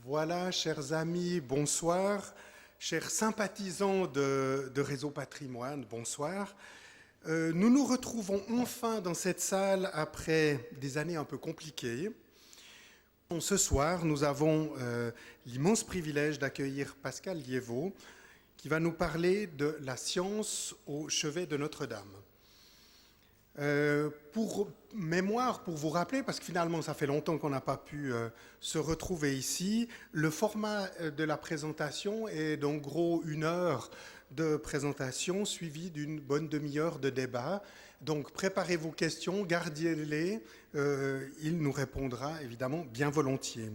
Voilà, chers amis, bonsoir. Chers sympathisants de Réseau Patrimoine, bonsoir. Nous nous retrouvons enfin dans cette salle après des années un peu compliquées. Ce soir, nous avons l'immense privilège d'accueillir Pascal Liévaux, qui va nous parler de la science au chevet de Notre-Dame. Pour mémoire, pour vous rappeler, parce que finalement ça fait longtemps qu'on n'a pas pu se retrouver ici, le format de la présentation est d'en gros 1 heure de présentation suivie d'une bonne demi-heure de débat. Donc préparez vos questions, gardez-les, il nous répondra évidemment bien volontiers.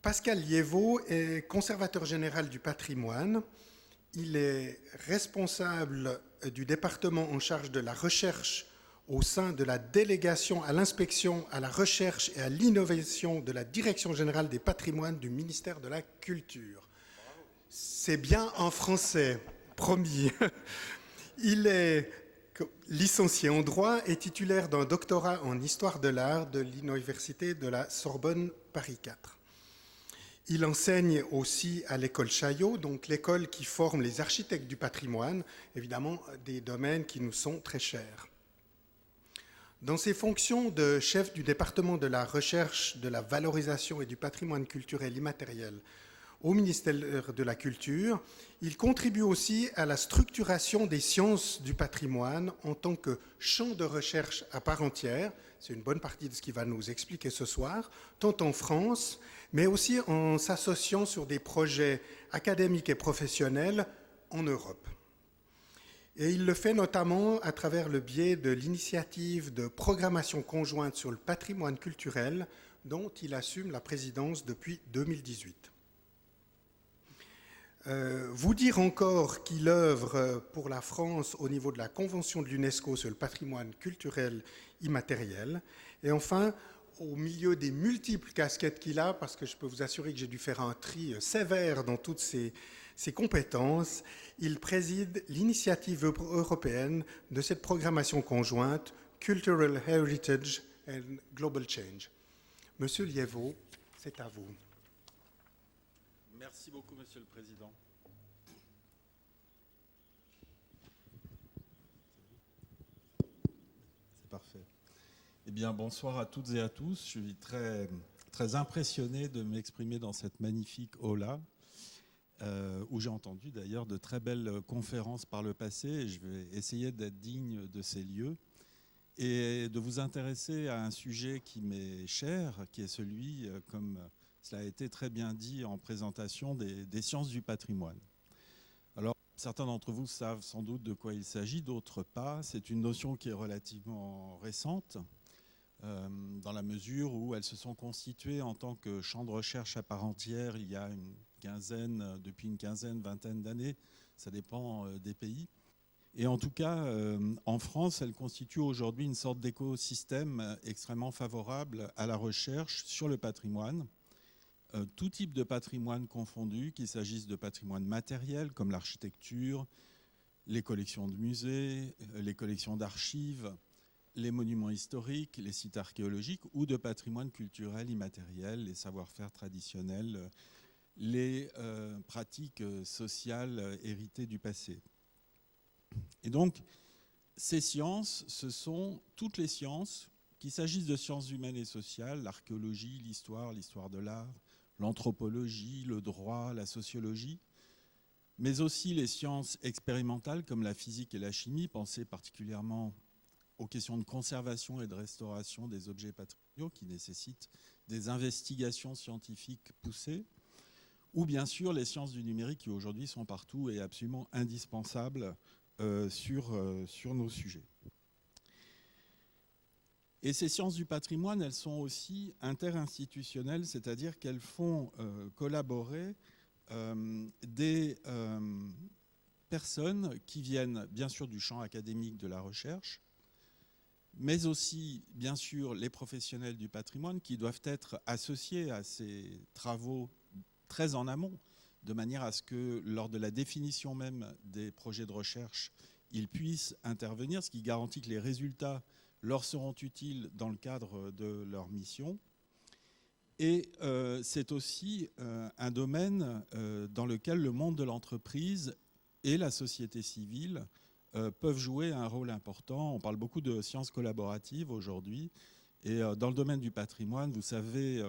Pascal Liévaux est conservateur général du patrimoine. Il est responsable du département en charge de la recherche au sein de la délégation à l'inspection, à la recherche et à l'innovation de la Direction générale des patrimoines du ministère de la Culture. C'est bien en français, promis. Il est licencié en droit et titulaire d'un doctorat en histoire de l'art de l'université de la Sorbonne Paris 4. Il enseigne aussi à l'école Chaillot, donc l'école qui forme les architectes du patrimoine, évidemment des domaines qui nous sont très chers. Dans ses fonctions de chef du département de la recherche, de la valorisation et du patrimoine culturel immatériel au ministère de la Culture, il contribue aussi à la structuration des sciences du patrimoine en tant que champ de recherche à part entière. C'est une bonne partie de ce qu'il va nous expliquer ce soir, tant en France, mais aussi en s'associant sur des projets académiques et professionnels en Europe. Et il le fait notamment à travers le biais de l'initiative de programmation conjointe sur le patrimoine culturel dont il assume la présidence depuis 2018. Vous dire encore qu'il œuvre pour la France au niveau de la Convention de l'UNESCO sur le patrimoine culturel immatériel. Et enfin, au milieu des multiples casquettes qu'il a, parce que je peux vous assurer que j'ai dû faire un tri sévère dans toutes ses compétences, il préside l'initiative européenne de cette programmation conjointe Cultural Heritage and Global Change. Monsieur Liévaux, c'est à vous. Merci beaucoup, Monsieur le Président. C'est parfait. Eh bien, bonsoir à toutes et à tous. Je suis très impressionné de m'exprimer dans cette magnifique aula, où j'ai entendu d'ailleurs de très belles conférences par le passé. Et je vais essayer d'être digne de ces lieux et de vous intéresser à un sujet qui m'est cher, qui est celui, comme cela a été très bien dit en présentation, des sciences du patrimoine. Alors, certains d'entre vous savent sans doute de quoi il s'agit, d'autres pas. C'est une notion qui est relativement récente, dans la mesure où elles se sont constituées en tant que champ de recherche à part entière il y a depuis une quinzaine, vingtaine d'années. Ça dépend des pays. Et en tout cas, en France, elles constituent aujourd'hui une sorte d'écosystème extrêmement favorable à la recherche sur le patrimoine. Tout type de patrimoine confondu, qu'il s'agisse de patrimoine matériel comme l'architecture, les collections de musées, les collections d'archives, les monuments historiques, les sites archéologiques, ou de patrimoine culturel immatériel, les savoir-faire traditionnels, les pratiques sociales héritées du passé. Et donc, ces sciences, ce sont toutes les sciences, qu'il s'agisse de sciences humaines et sociales, l'archéologie, l'histoire de l'art, l'anthropologie, le droit, la sociologie, mais aussi les sciences expérimentales comme la physique et la chimie, pensées particulièrement aux questions de conservation et de restauration des objets patrimoniaux qui nécessitent des investigations scientifiques poussées, ou bien sûr les sciences du numérique qui aujourd'hui sont partout et absolument indispensables sur nos sujets. Et ces sciences du patrimoine, elles sont aussi interinstitutionnelles, c'est-à-dire qu'elles font collaborer des personnes qui viennent bien sûr du champ académique de la recherche, mais aussi bien sûr les professionnels du patrimoine qui doivent être associés à ces travaux très en amont, de manière à ce que lors de la définition même des projets de recherche, ils puissent intervenir, ce qui garantit que les résultats leur seront utiles dans le cadre de leur mission. Et c'est aussi un domaine dans lequel le monde de l'entreprise et la société civile peuvent jouer un rôle important. On parle beaucoup de sciences collaboratives aujourd'hui. Et dans le domaine du patrimoine, vous savez,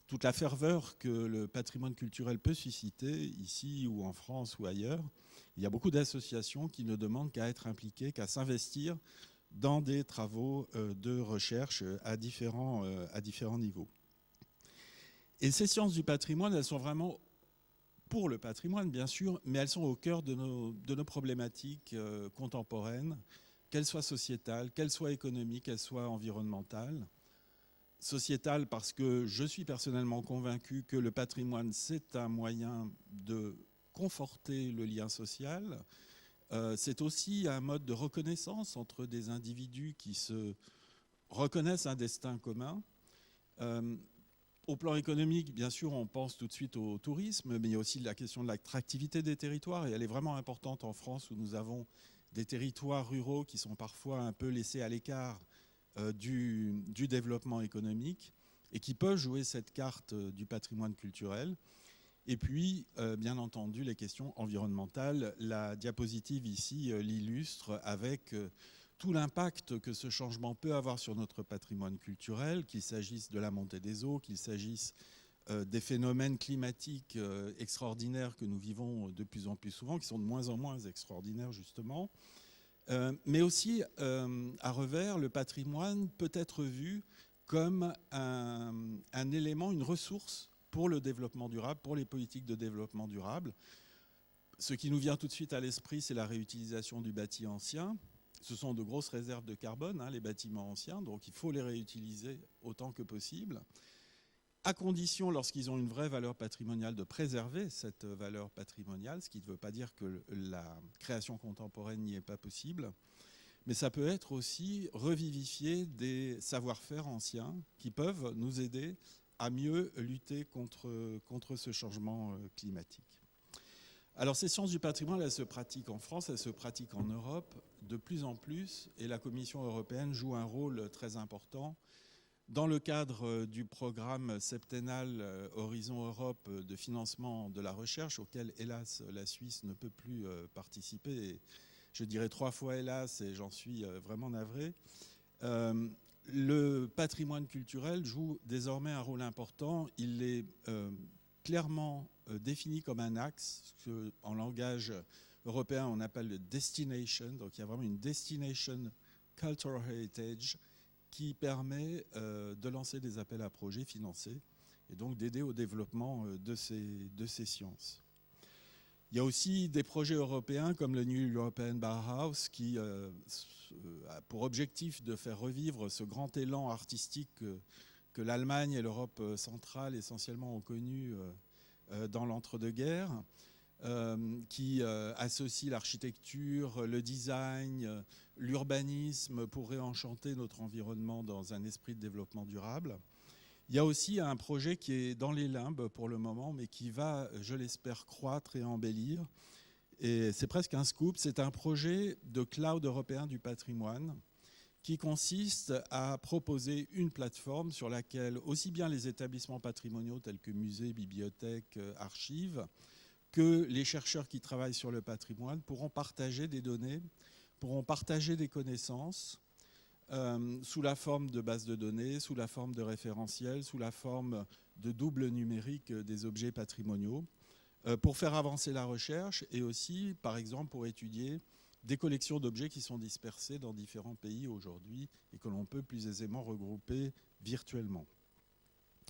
toute la ferveur que le patrimoine culturel peut susciter, ici ou en France ou ailleurs, il y a beaucoup d'associations qui ne demandent qu'à être impliquées, qu'à s'investir dans des travaux de recherche à différents niveaux. Et ces sciences du patrimoine, elles sont vraiment pour le patrimoine, bien sûr, mais elles sont au cœur de nos problématiques contemporaines, qu'elles soient sociétales, qu'elles soient économiques, qu'elles soient environnementales. Sociétale parce que je suis personnellement convaincu que le patrimoine, c'est un moyen de conforter le lien social. C'est aussi un mode de reconnaissance entre des individus qui se reconnaissent un destin commun. Au plan économique, bien sûr, on pense tout de suite au tourisme, mais il y a aussi la question de l'attractivité des territoires, et elle est vraiment importante en France où nous avons des territoires ruraux qui sont parfois un peu laissés à l'écart du développement économique et qui peuvent jouer cette carte du patrimoine culturel. Et puis, bien entendu, les questions environnementales. La diapositive ici l'illustre avec tout l'impact que ce changement peut avoir sur notre patrimoine culturel, qu'il s'agisse de la montée des eaux, qu'il s'agisse des phénomènes climatiques extraordinaires que nous vivons de plus en plus souvent, qui sont de moins en moins extraordinaires justement. Mais aussi, à revers, le patrimoine peut être vu comme un élément, une ressource pour le développement durable, pour les politiques de développement durable. Ce qui nous vient tout de suite à l'esprit, c'est la réutilisation du bâti ancien. Ce sont de grosses réserves de carbone, les bâtiments anciens, donc il faut les réutiliser autant que possible, à condition, lorsqu'ils ont une vraie valeur patrimoniale, de préserver cette valeur patrimoniale, ce qui ne veut pas dire que la création contemporaine n'y est pas possible. Mais ça peut être aussi revivifier des savoir-faire anciens qui peuvent nous aider à mieux lutter contre ce changement climatique. Alors ces sciences du patrimoine, elles se pratiquent en France, elles se pratiquent en Europe de plus en plus, et la Commission européenne joue un rôle très important dans le cadre du programme septennal Horizon Europe de financement de la recherche, auquel, hélas, la Suisse ne peut plus participer. Et je dirais 3 fois hélas, et j'en suis vraiment navré. Le patrimoine culturel joue désormais un rôle important. Il est clairement défini comme un axe, ce qu'en langage européen on appelle le destination. Donc il y a vraiment une destination cultural heritage qui permet de lancer des appels à projets financés et donc d'aider au développement de ces sciences. Il y a aussi des projets européens comme le New European Bauhaus qui a pour objectif de faire revivre ce grand élan artistique que l'Allemagne et l'Europe centrale essentiellement ont connu dans l'entre-deux-guerres, qui associe l'architecture, le design, l'urbanisme pour réenchanter notre environnement dans un esprit de développement durable. Il y a aussi un projet qui est dans les limbes pour le moment, mais qui va, je l'espère, croître et embellir. Et c'est presque un scoop, c'est un projet de cloud européen du patrimoine qui consiste à proposer une plateforme sur laquelle aussi bien les établissements patrimoniaux tels que musées, bibliothèques, archives, que les chercheurs qui travaillent sur le patrimoine pourront partager des données, pourront partager des connaissances sous la forme de bases de données, sous la forme de référentiels, sous la forme de double numérique des objets patrimoniaux, pour faire avancer la recherche et aussi, par exemple, pour étudier des collections d'objets qui sont dispersés dans différents pays aujourd'hui et que l'on peut plus aisément regrouper virtuellement.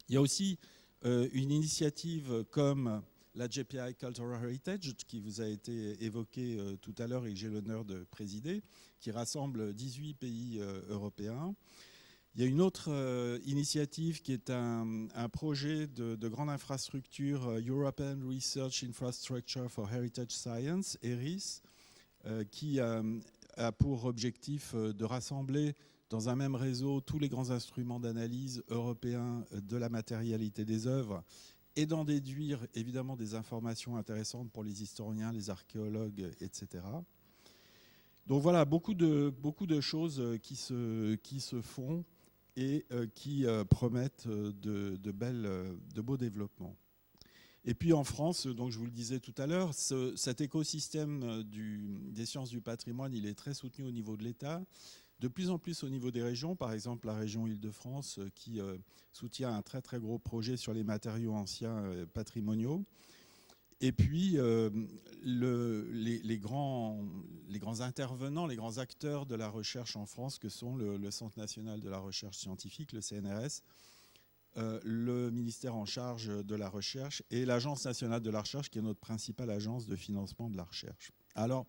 Il y a aussi une initiative comme la JPI Cultural Heritage, qui vous a été évoquée tout à l'heure et que j'ai l'honneur de présider, qui rassemble 18 pays européens. Il y a une autre initiative qui est un projet de grande infrastructure, European Research Infrastructure for Heritage Science, ERIS, qui a pour objectif de rassembler dans un même réseau tous les grands instruments d'analyse européens de la matérialité des œuvres et d'en déduire évidemment des informations intéressantes pour les historiens, les archéologues, etc. Donc voilà, beaucoup de choses qui se font et qui promettent de beaux développements. Et puis en France, donc je vous le disais tout à l'heure, cet écosystème des sciences du patrimoine, il est très soutenu au niveau de l'État, de plus en plus au niveau des régions, par exemple la région Île-de-France qui soutient un très très gros projet sur les matériaux anciens patrimoniaux. Et puis les grands intervenants, les grands acteurs de la recherche en France, que sont le Centre national de la recherche scientifique, le CNRS, le ministère en charge de la recherche et l'Agence nationale de la recherche, qui est notre principale agence de financement de la recherche. Alors,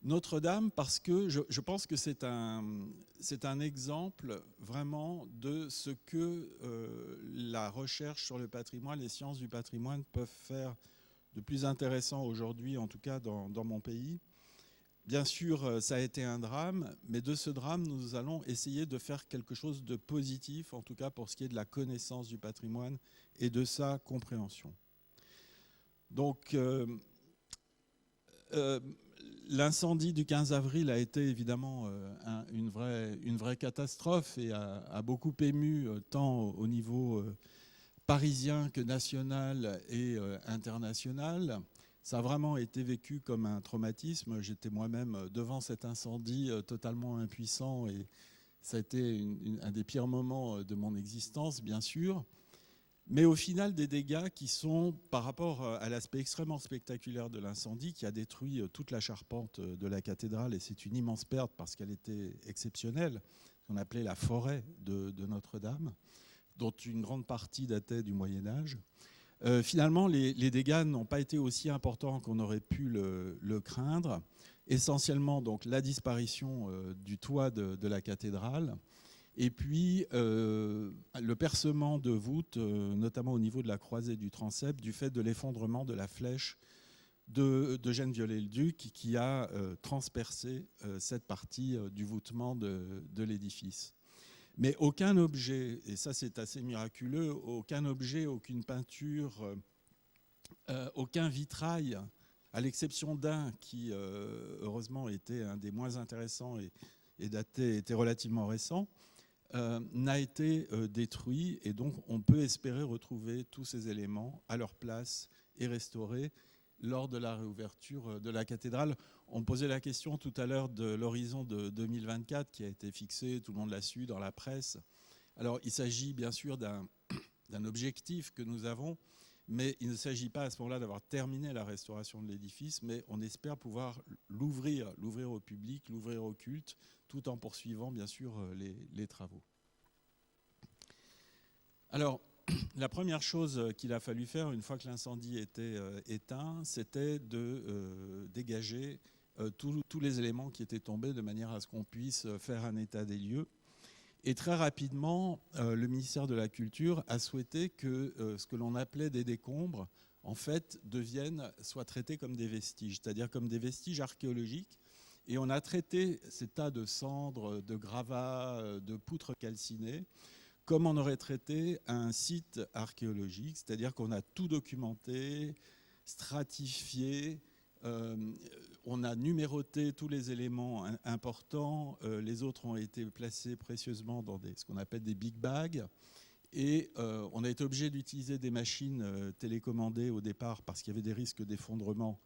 Notre-Dame, parce que je pense que c'est un exemple vraiment de ce que la recherche sur le patrimoine, les sciences du patrimoine peuvent faire de plus intéressant aujourd'hui, en tout cas dans mon pays. Bien sûr, ça a été un drame, mais de ce drame, nous allons essayer de faire quelque chose de positif, en tout cas pour ce qui est de la connaissance du patrimoine et de sa compréhension. Donc, l'incendie du 15 avril a été évidemment une vraie catastrophe et a beaucoup ému tant au niveau parisien que national et international. Ça a vraiment été vécu comme un traumatisme. J'étais moi-même devant cet incendie totalement impuissant et ça a été un des pires moments de mon existence, bien sûr. Mais au final, des dégâts qui sont, par rapport à l'aspect extrêmement spectaculaire de l'incendie, qui a détruit toute la charpente de la cathédrale, et c'est une immense perte parce qu'elle était exceptionnelle, qu'on appelait la forêt de Notre-Dame, dont une grande partie datait du Moyen-Âge. Finalement, les dégâts n'ont pas été aussi importants qu'on aurait pu le craindre. Essentiellement, donc, la disparition du toit de la cathédrale, et puis le percement de voûtes, notamment au niveau de la croisée du transept, du fait de l'effondrement de la flèche d'Eugène Viollet-le-Duc, qui a transpercé cette partie du voûtement de l'édifice. Mais aucun objet, et ça c'est assez miraculeux, aucun objet, aucune peinture, aucun vitrail, à l'exception d'un qui heureusement était un des moins intéressants et daté, était relativement récent, n'a été détruit, et donc on peut espérer retrouver tous ces éléments à leur place et restaurés lors de la réouverture de la cathédrale. On posait la question tout à l'heure de l'horizon de 2024 qui a été fixé, tout le monde l'a su dans la presse. Alors il s'agit bien sûr d'un objectif que nous avons, mais il ne s'agit pas à ce moment-là d'avoir terminé la restauration de l'édifice, mais on espère pouvoir l'ouvrir au public, l'ouvrir au culte, tout en poursuivant bien sûr les travaux. Alors, la première chose qu'il a fallu faire, une fois que l'incendie était éteint, c'était de dégager tous les éléments qui étaient tombés de manière à ce qu'on puisse faire un état des lieux. Et très rapidement, le ministère de la Culture a souhaité que ce que l'on appelait des décombres, en fait, soient traités comme des vestiges, c'est-à-dire comme des vestiges archéologiques. Et on a traité ces tas de cendres, de gravats, de poutres calcinées, comme on aurait traité un site archéologique, c'est-à-dire qu'on a tout documenté, stratifié, on a numéroté tous les éléments importants, les autres ont été placés précieusement dans ce qu'on appelle des big bags, et on a été obligé d'utiliser des machines télécommandées au départ parce qu'il y avait des risques d'effondrement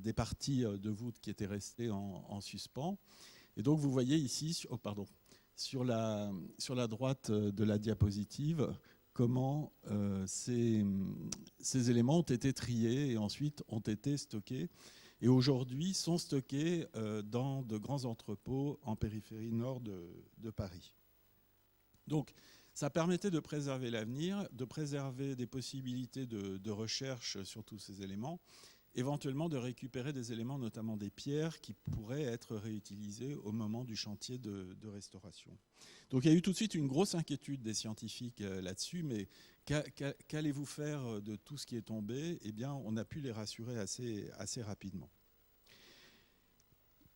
des parties de voûte qui étaient restées en suspens. Et donc vous voyez ici, sur la droite de la diapositive, comment ces éléments ont été triés et ensuite ont été stockés. Et aujourd'hui sont stockés dans de grands entrepôts en périphérie nord de Paris. Donc ça permettait de préserver l'avenir, de préserver des possibilités de recherche sur tous ces éléments, éventuellement de récupérer des éléments, notamment des pierres, qui pourraient être réutilisés au moment du chantier de restauration. Donc il y a eu tout de suite une grosse inquiétude des scientifiques là-dessus, mais qu'allez-vous faire de tout ce qui est tombé ? Eh bien, on a pu les rassurer assez rapidement.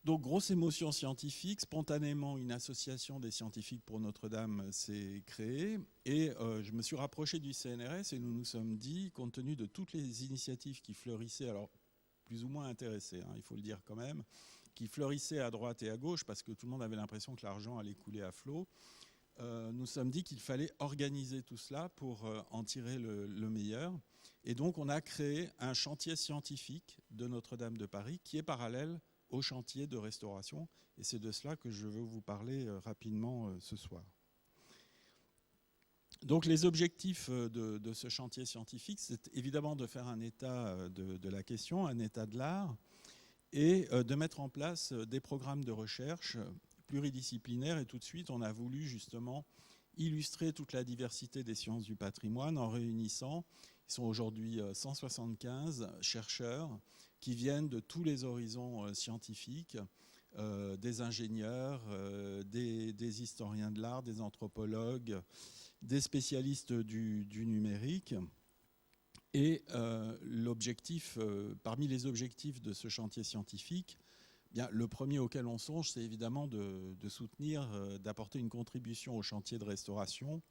Donc, grosse émotion scientifique. Spontanément, une association des scientifiques pour Notre-Dame s'est créée. Et je me suis rapproché du CNRS et nous nous sommes dit, compte tenu de toutes les initiatives qui fleurissaient, alors plus ou moins intéressées, il faut le dire quand même, qui fleurissaient à droite et à gauche, parce que tout le monde avait l'impression que l'argent allait couler à flot, nous sommes dit qu'il fallait organiser tout cela pour en tirer le meilleur. Et donc, on a créé un chantier scientifique de Notre-Dame de Paris qui est parallèle au chantier de restauration. Et c'est de cela que je veux vous parler rapidement ce soir. Donc, les objectifs de ce chantier scientifique, c'est évidemment de faire un état de la question, un état de l'art, et de mettre en place des programmes de recherche pluridisciplinaires. Et tout de suite, on a voulu justement illustrer toute la diversité des sciences du patrimoine en réunissant, ils sont aujourd'hui 175 chercheurs qui viennent de tous les horizons scientifiques, des ingénieurs, des historiens de l'art, des anthropologues, des spécialistes du numérique. Et l'objectif, parmi les objectifs de ce chantier scientifique, bien, le premier auquel on songe, c'est évidemment de soutenir, d'apporter une contribution au chantier de restauration.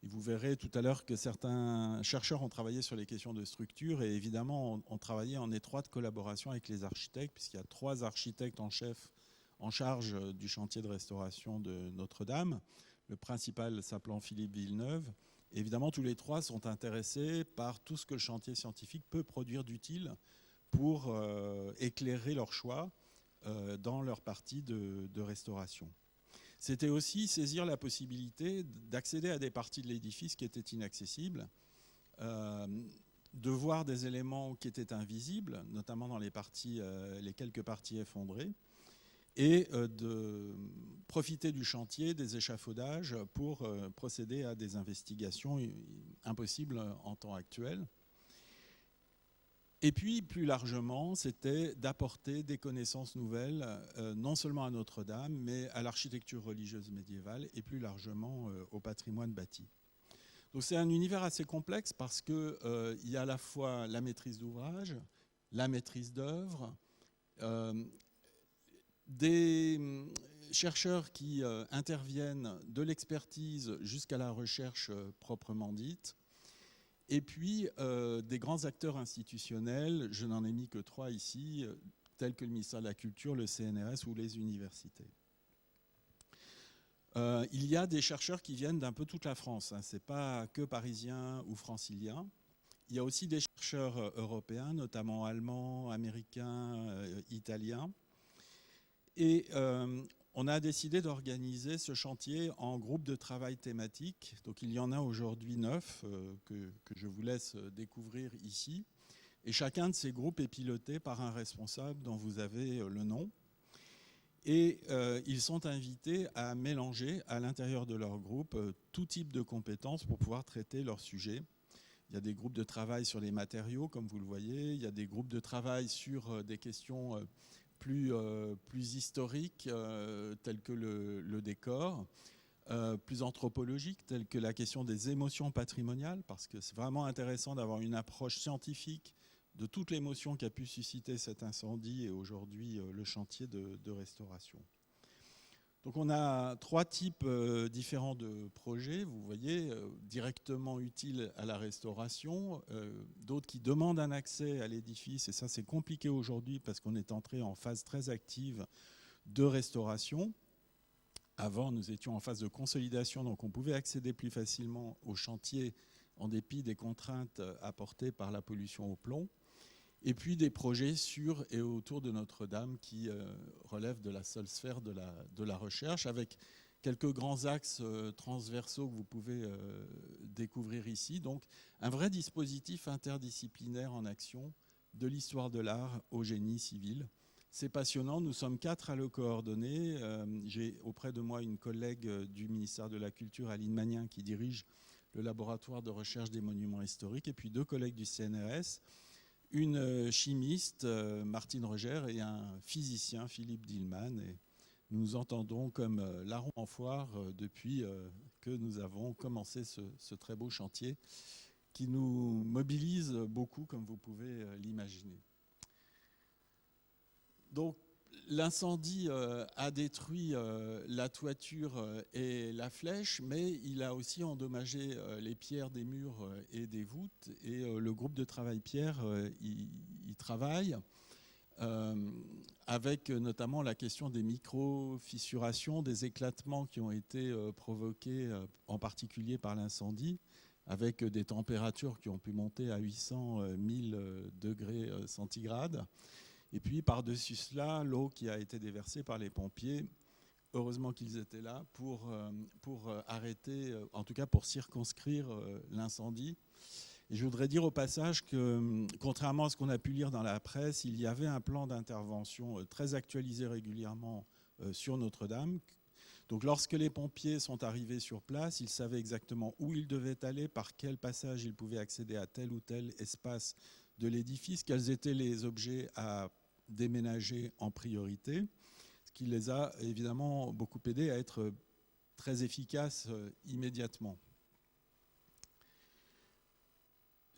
Et vous verrez tout à l'heure que certains chercheurs ont travaillé sur les questions de structure et évidemment ont travaillé en étroite collaboration avec les architectes, puisqu'il y a 3 architectes en chef en charge du chantier de restauration de Notre-Dame, le principal s'appelant Philippe Villeneuve. Et évidemment, tous les 3 sont intéressés par tout ce que le chantier scientifique peut produire d'utile pour éclairer leur choix dans leur partie de restauration. C'était aussi saisir la possibilité d'accéder à des parties de l'édifice qui étaient inaccessibles, de voir des éléments qui étaient invisibles, notamment dans les quelques parties effondrées, et de profiter du chantier, des échafaudages pour procéder à des investigations impossibles en temps actuel. Et puis, plus largement, c'était d'apporter des connaissances nouvelles, non seulement à Notre-Dame, mais à l'architecture religieuse médiévale et plus largement au patrimoine bâti. Donc c'est un univers assez complexe parce qu'il y a à la fois la maîtrise d'ouvrage, la maîtrise d'œuvre, des chercheurs qui interviennent de l'expertise jusqu'à la recherche proprement dite, et puis des grands acteurs institutionnels, je n'en ai mis que 3 ici, tels que le ministère de la Culture, le CNRS ou les universités. Il y a des chercheurs qui viennent d'un peu toute la France, hein. Ce n'est pas que parisiens ou franciliens. Il y a aussi des chercheurs européens, notamment allemands, américains, italiens. Et on a décidé d'organiser ce chantier en groupe de travail thématique. Donc il y en a aujourd'hui 9 que je vous laisse découvrir ici. Et chacun de ces groupes est piloté par un responsable dont vous avez le nom. Et ils sont invités à mélanger à l'intérieur de leur groupe tout type de compétences pour pouvoir traiter leur sujet. Il y a des groupes de travail sur les matériaux, comme vous le voyez. Il y a des groupes de travail sur des questions plus historiques, telles que le décor, plus anthropologiques, telles que la question des émotions patrimoniales, parce que c'est vraiment intéressant d'avoir une approche scientifique de toute l'émotion qu'a pu susciter cet incendie et aujourd'hui le chantier de restauration. Donc on a 3 types différents de projets, vous voyez, directement utiles à la restauration, d'autres qui demandent un accès à l'édifice, et ça c'est compliqué aujourd'hui parce qu'on est entré en phase très active de restauration. Avant, nous étions en phase de consolidation, donc on pouvait accéder plus facilement au chantier en dépit des contraintes apportées par la pollution au plomb. Et puis des projets sur et autour de Notre-Dame qui relèvent de la seule sphère de la recherche, avec quelques grands axes transversaux que vous pouvez découvrir ici. Donc un vrai dispositif interdisciplinaire en action, de l'histoire de l'art au génie civil. C'est passionnant, nous sommes 4 à le coordonner. J'ai auprès de moi une collègue du ministère de la Culture, Aline Magnin, qui dirige le laboratoire de recherche des monuments historiques, et puis 2 collègues du CNRS, une chimiste, Martine Roger, et un physicien, Philippe Dillman. Et nous nous entendons comme larron en foire depuis que nous avons commencé ce très beau chantier qui nous mobilise beaucoup, comme vous pouvez l'imaginer. Donc, l'incendie a détruit la toiture et la flèche, mais il a aussi endommagé les pierres des murs et des voûtes. Et le groupe de travail pierre y travaille. avec notamment la question des micro-fissurations, des éclatements qui ont été provoqués en particulier par l'incendie, avec des températures qui ont pu monter à 800 000 degrés centigrades. Et puis par-dessus cela, l'eau qui a été déversée par les pompiers. Heureusement qu'ils étaient là pour arrêter, en tout cas pour circonscrire l'incendie. Et je voudrais dire au passage que, contrairement à ce qu'on a pu lire dans la presse, il y avait un plan d'intervention très actualisé régulièrement sur Notre-Dame. Donc lorsque les pompiers sont arrivés sur place, ils savaient exactement où ils devaient aller, par quel passage ils pouvaient accéder à tel ou tel espace de l'édifice, quels étaient les objets à déménager en priorité, ce qui les a évidemment beaucoup aidés à être très efficaces immédiatement.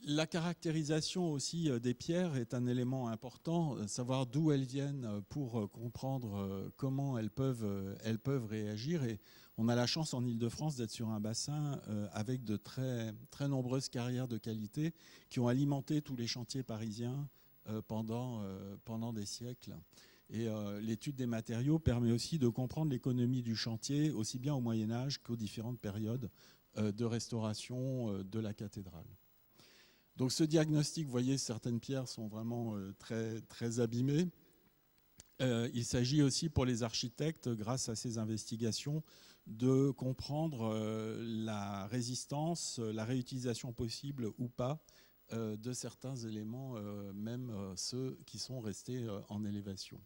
La caractérisation aussi des pierres est un élément important, savoir d'où elles viennent pour comprendre comment elles peuvent réagir. Et on a la chance en Île-de-France d'être sur un bassin avec de très, très nombreuses carrières de qualité qui ont alimenté tous les chantiers parisiens pendant des siècles. Et l'étude des matériaux permet aussi de comprendre l'économie du chantier, aussi bien au Moyen-Âge qu'aux différentes périodes de restauration de la cathédrale. Donc ce diagnostic, vous voyez, certaines pierres sont vraiment très, très abîmées. Il s'agit aussi pour les architectes, grâce à ces investigations, de comprendre la résistance, la réutilisation possible ou pas de certains éléments, même ceux qui sont restés en élévation.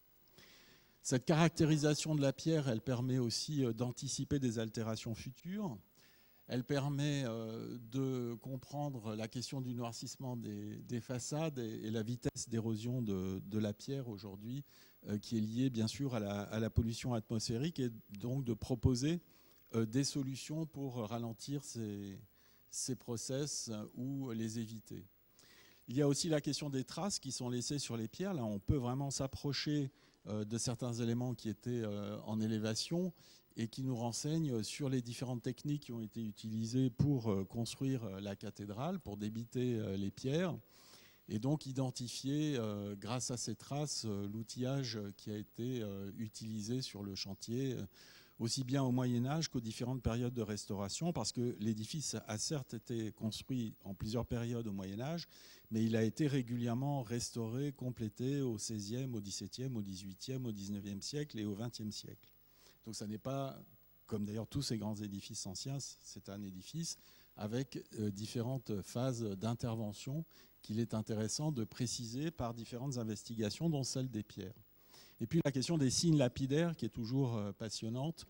Cette caractérisation de la pierre, elle permet aussi d'anticiper des altérations futures. Elle permet de comprendre la question du noircissement des façades et la vitesse d'érosion de la pierre aujourd'hui, qui est liée bien sûr à la pollution atmosphérique, et donc de proposer des solutions pour ralentir ces process ou les éviter. Il y a aussi la question des traces qui sont laissées sur les pierres. Là, on peut vraiment s'approcher de certains éléments qui étaient en élévation et qui nous renseignent sur les différentes techniques qui ont été utilisées pour construire la cathédrale, pour débiter les pierres, et donc identifier, grâce à ces traces, l'outillage qui a été utilisé sur le chantier, aussi bien au Moyen-Âge qu'aux différentes périodes de restauration, parce que l'édifice a certes été construit en plusieurs périodes au Moyen-Âge, mais il a été régulièrement restauré, complété au XVIe, au XVIIe, au XVIIIe, au XIXe siècle et au XXe siècle. Donc ça n'est pas, comme d'ailleurs tous ces grands édifices anciens, c'est un édifice avec différentes phases d'intervention qu'il est intéressant de préciser par différentes investigations, dont celle des pierres. Et puis la question des signes lapidaires, qui est toujours passionnante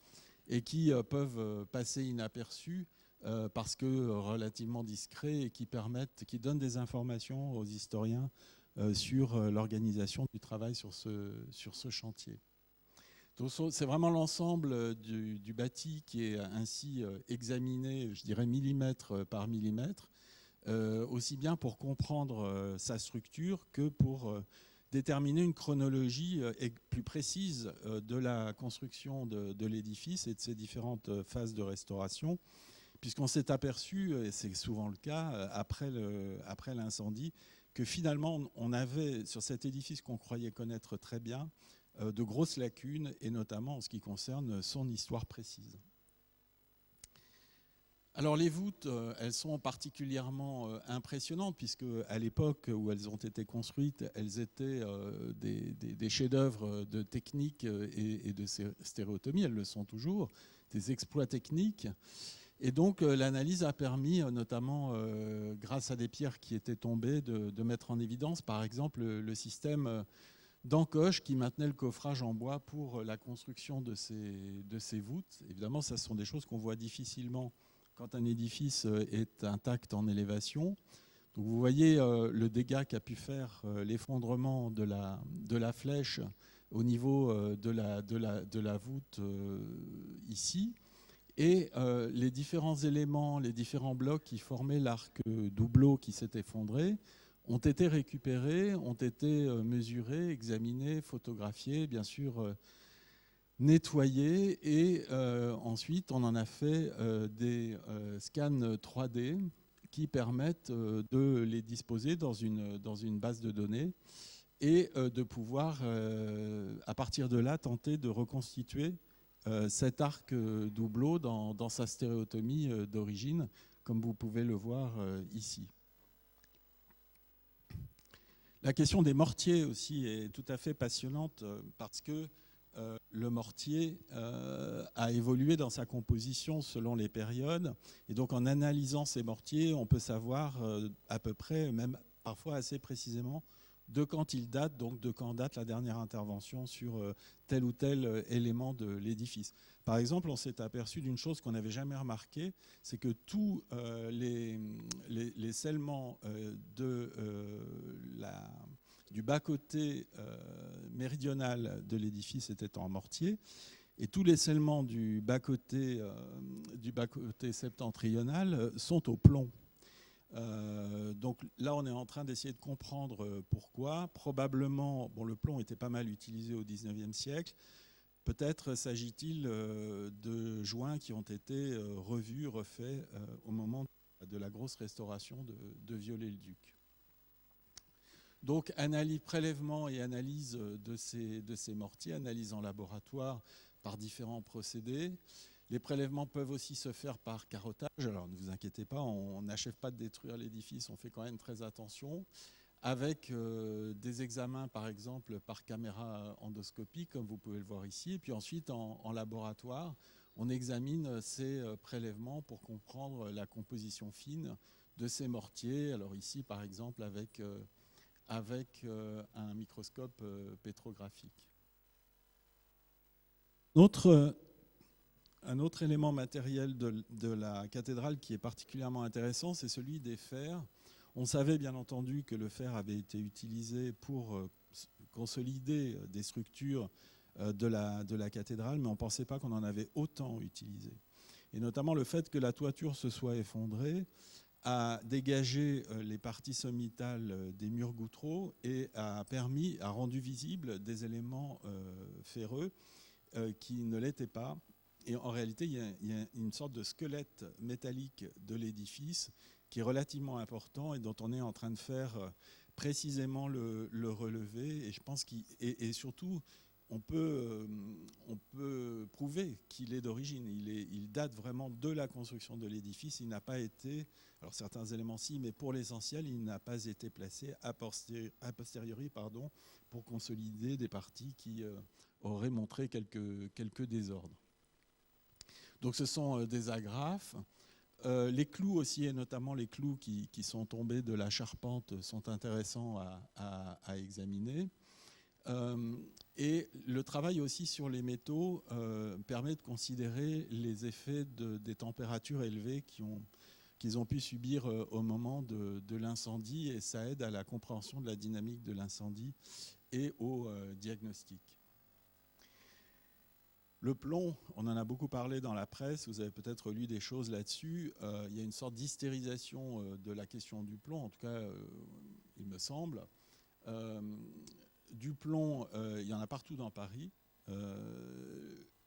et qui peuvent passer inaperçus parce que relativement discrets, et qui donnent des informations aux historiens sur l'organisation du travail sur ce chantier. Donc c'est vraiment l'ensemble du bâti qui est ainsi examiné, je dirais millimètre par millimètre, aussi bien pour comprendre sa structure que pour déterminer une chronologie plus précise de la construction de l'édifice et de ses différentes phases de restauration, puisqu'on s'est aperçu, et c'est souvent le cas, après l'incendie, que finalement on avait sur cet édifice qu'on croyait connaître très bien de grosses lacunes, et notamment en ce qui concerne son histoire précise. Alors les voûtes, elles sont particulièrement impressionnantes, puisque à l'époque où elles ont été construites, elles étaient des chefs-d'œuvre de technique et de stéréotomie. Elles le sont toujours, des exploits techniques. Et donc l'analyse a permis, notamment grâce à des pierres qui étaient tombées, de mettre en évidence par exemple le système d'encoche qui maintenait le coffrage en bois pour la construction de ces voûtes. Évidemment, ce sont des choses qu'on voit difficilement quand un édifice est intact en élévation. Donc vous voyez le dégât qu'a pu faire l'effondrement de la flèche au niveau de la voûte ici. Et les différents éléments, les différents blocs qui formaient l'arc doubleau qui s'est effondré ont été récupérés, ont été mesurés, examinés, photographiés, bien sûr nettoyés, et ensuite on en a fait des scans 3D qui permettent de les disposer dans une base de données et de pouvoir, à partir de là, tenter de reconstituer cet arc doubleau dans sa stéréotomie d'origine, comme vous pouvez le voir ici. La question des mortiers aussi est tout à fait passionnante parce que le mortier a évolué dans sa composition selon les périodes. Et donc en analysant ces mortiers, on peut savoir à peu près, même parfois assez précisément, de quand ils datent, donc de quand date la dernière intervention sur tel ou tel élément de l'édifice. Par exemple, on s'est aperçu d'une chose qu'on n'avait jamais remarquée, c'est que tous les scellements du bas-côté méridional de l'édifice étaient en mortier, et tous les scellements du bas-côté septentrional sont au plomb. Donc là, on est en train d'essayer de comprendre pourquoi. Probablement, le plomb était pas mal utilisé au XIXe siècle. Peut-être s'agit-il de joints qui ont été revus, refaits au moment de la grosse restauration de Viollet-le-Duc. Donc, prélèvement et analyse de ces mortiers, analyse en laboratoire par différents procédés. Les prélèvements peuvent aussi se faire par carottage. Alors ne vous inquiétez pas, on n'achève pas de détruire l'édifice, on fait quand même très attention. Avec des examens, par exemple, par caméra endoscopique, comme vous pouvez le voir ici. Et puis ensuite, en laboratoire, on examine ces prélèvements pour comprendre la composition fine de ces mortiers. Alors ici, par exemple, avec un microscope pétrographique. Un autre élément matériel de la cathédrale qui est particulièrement intéressant, c'est celui des fers. On savait bien entendu que le fer avait été utilisé pour consolider des structures de la cathédrale, mais on ne pensait pas qu'on en avait autant utilisé. Et notamment le fait que la toiture se soit effondrée a dégagé les parties sommitales des murs gouttereaux et a rendu visibles des éléments ferreux qui ne l'étaient pas. Et en réalité, il y a une sorte de squelette métallique de l'édifice qui est relativement important et dont on est en train de faire précisément le relevé. Et je pense et surtout, on peut prouver qu'il est d'origine. Il date vraiment de la construction de l'édifice. Il n'a pas été, alors certains éléments si, mais pour l'essentiel, il n'a pas été placé a posteriori pour consolider des parties qui auraient montré quelques désordres. Donc ce sont des agrafes. Les clous aussi, et notamment les clous qui sont tombés de la charpente, sont intéressants à examiner. Et le travail aussi sur les métaux permet de considérer les effets des températures élevées qu'ils ont pu subir au moment de l'incendie, et ça aide à la compréhension de la dynamique de l'incendie et au diagnostic. Le plomb, on en a beaucoup parlé dans la presse, vous avez peut-être lu des choses là-dessus. Il y a une sorte d'hystérisation de la question du plomb, en tout cas, il me semble. Du plomb, il y en a partout dans Paris.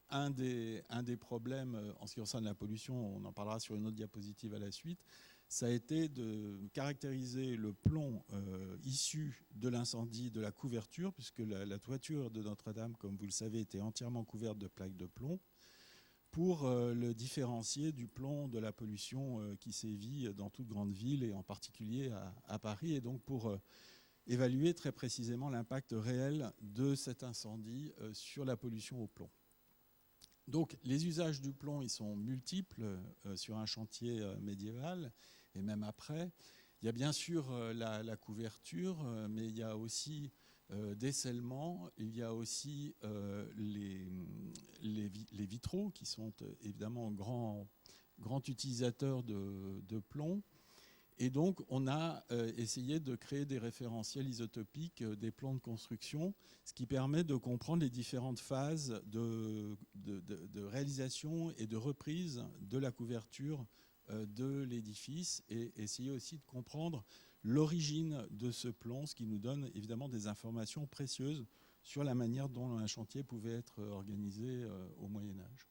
Un des problèmes en ce qui concerne la pollution, on en parlera sur une autre diapositive à la suite, ça a été de caractériser le plomb issu de l'incendie de la couverture, puisque la toiture de Notre-Dame, comme vous le savez, était entièrement couverte de plaques de plomb, pour le différencier du plomb de la pollution qui sévit dans toute grande ville, et en particulier à Paris, et donc pour évaluer très précisément l'impact réel de cet incendie sur la pollution au plomb. Donc les usages du plomb, ils sont multiples sur un chantier médiéval et même après. Il y a bien sûr la couverture, mais il y a aussi des scellements, il y a aussi les vitraux qui sont évidemment grands utilisateurs de plomb. Et donc, on a essayé de créer des référentiels isotopiques des plans de construction, ce qui permet de comprendre les différentes phases de réalisation et de reprise de la couverture de l'édifice, et essayer aussi de comprendre l'origine de ce plomb, ce qui nous donne évidemment des informations précieuses sur la manière dont un chantier pouvait être organisé au Moyen-Âge.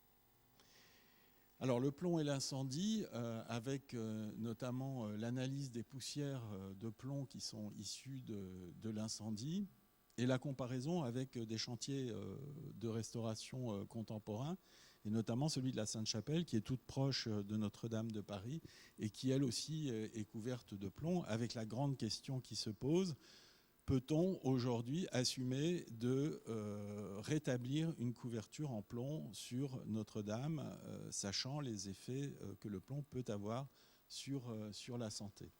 Alors le plomb et l'incendie, avec notamment l'analyse des poussières de plomb qui sont issues de l'incendie. et la comparaison avec des chantiers de restauration contemporains, et notamment celui de la Sainte-Chapelle, qui est toute proche de Notre-Dame de Paris, et qui, elle aussi, est couverte de plomb, avec la grande question qui se pose: peut-on aujourd'hui assumer de rétablir une couverture en plomb sur Notre-Dame, sachant les effets que le plomb peut avoir sur la santé?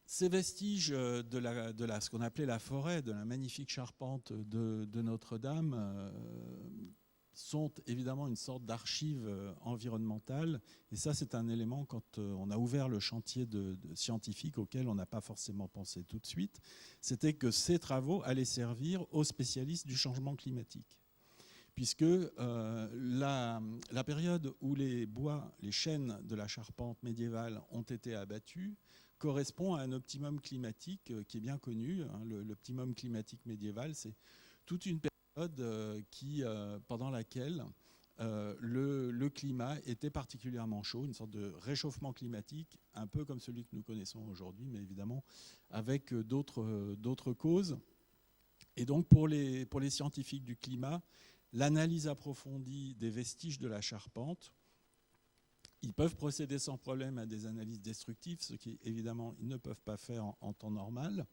Ces vestiges de ce qu'on appelait la forêt, de la magnifique charpente de Notre-Dame, sont évidemment une sorte d'archive environnementale. Et ça, c'est un élément quand on a ouvert le chantier scientifique auquel on n'a pas forcément pensé tout de suite. C'était que ces travaux allaient servir aux spécialistes du changement climatique. Puisque la période où les bois, les chênes de la charpente médiévale ont été abattus correspond à un optimum climatique qui est bien connu. L'optimum climatique médiéval, c'est toute une période pendant laquelle le climat était particulièrement chaud, une sorte de réchauffement climatique, un peu comme celui que nous connaissons aujourd'hui, mais évidemment avec d'autres causes. Et donc pour les scientifiques du climat, l'analyse approfondie des vestiges de la charpente, ils peuvent procéder sans problème à des analyses destructives, ce qui évidemment ils ne peuvent pas faire en temps normal,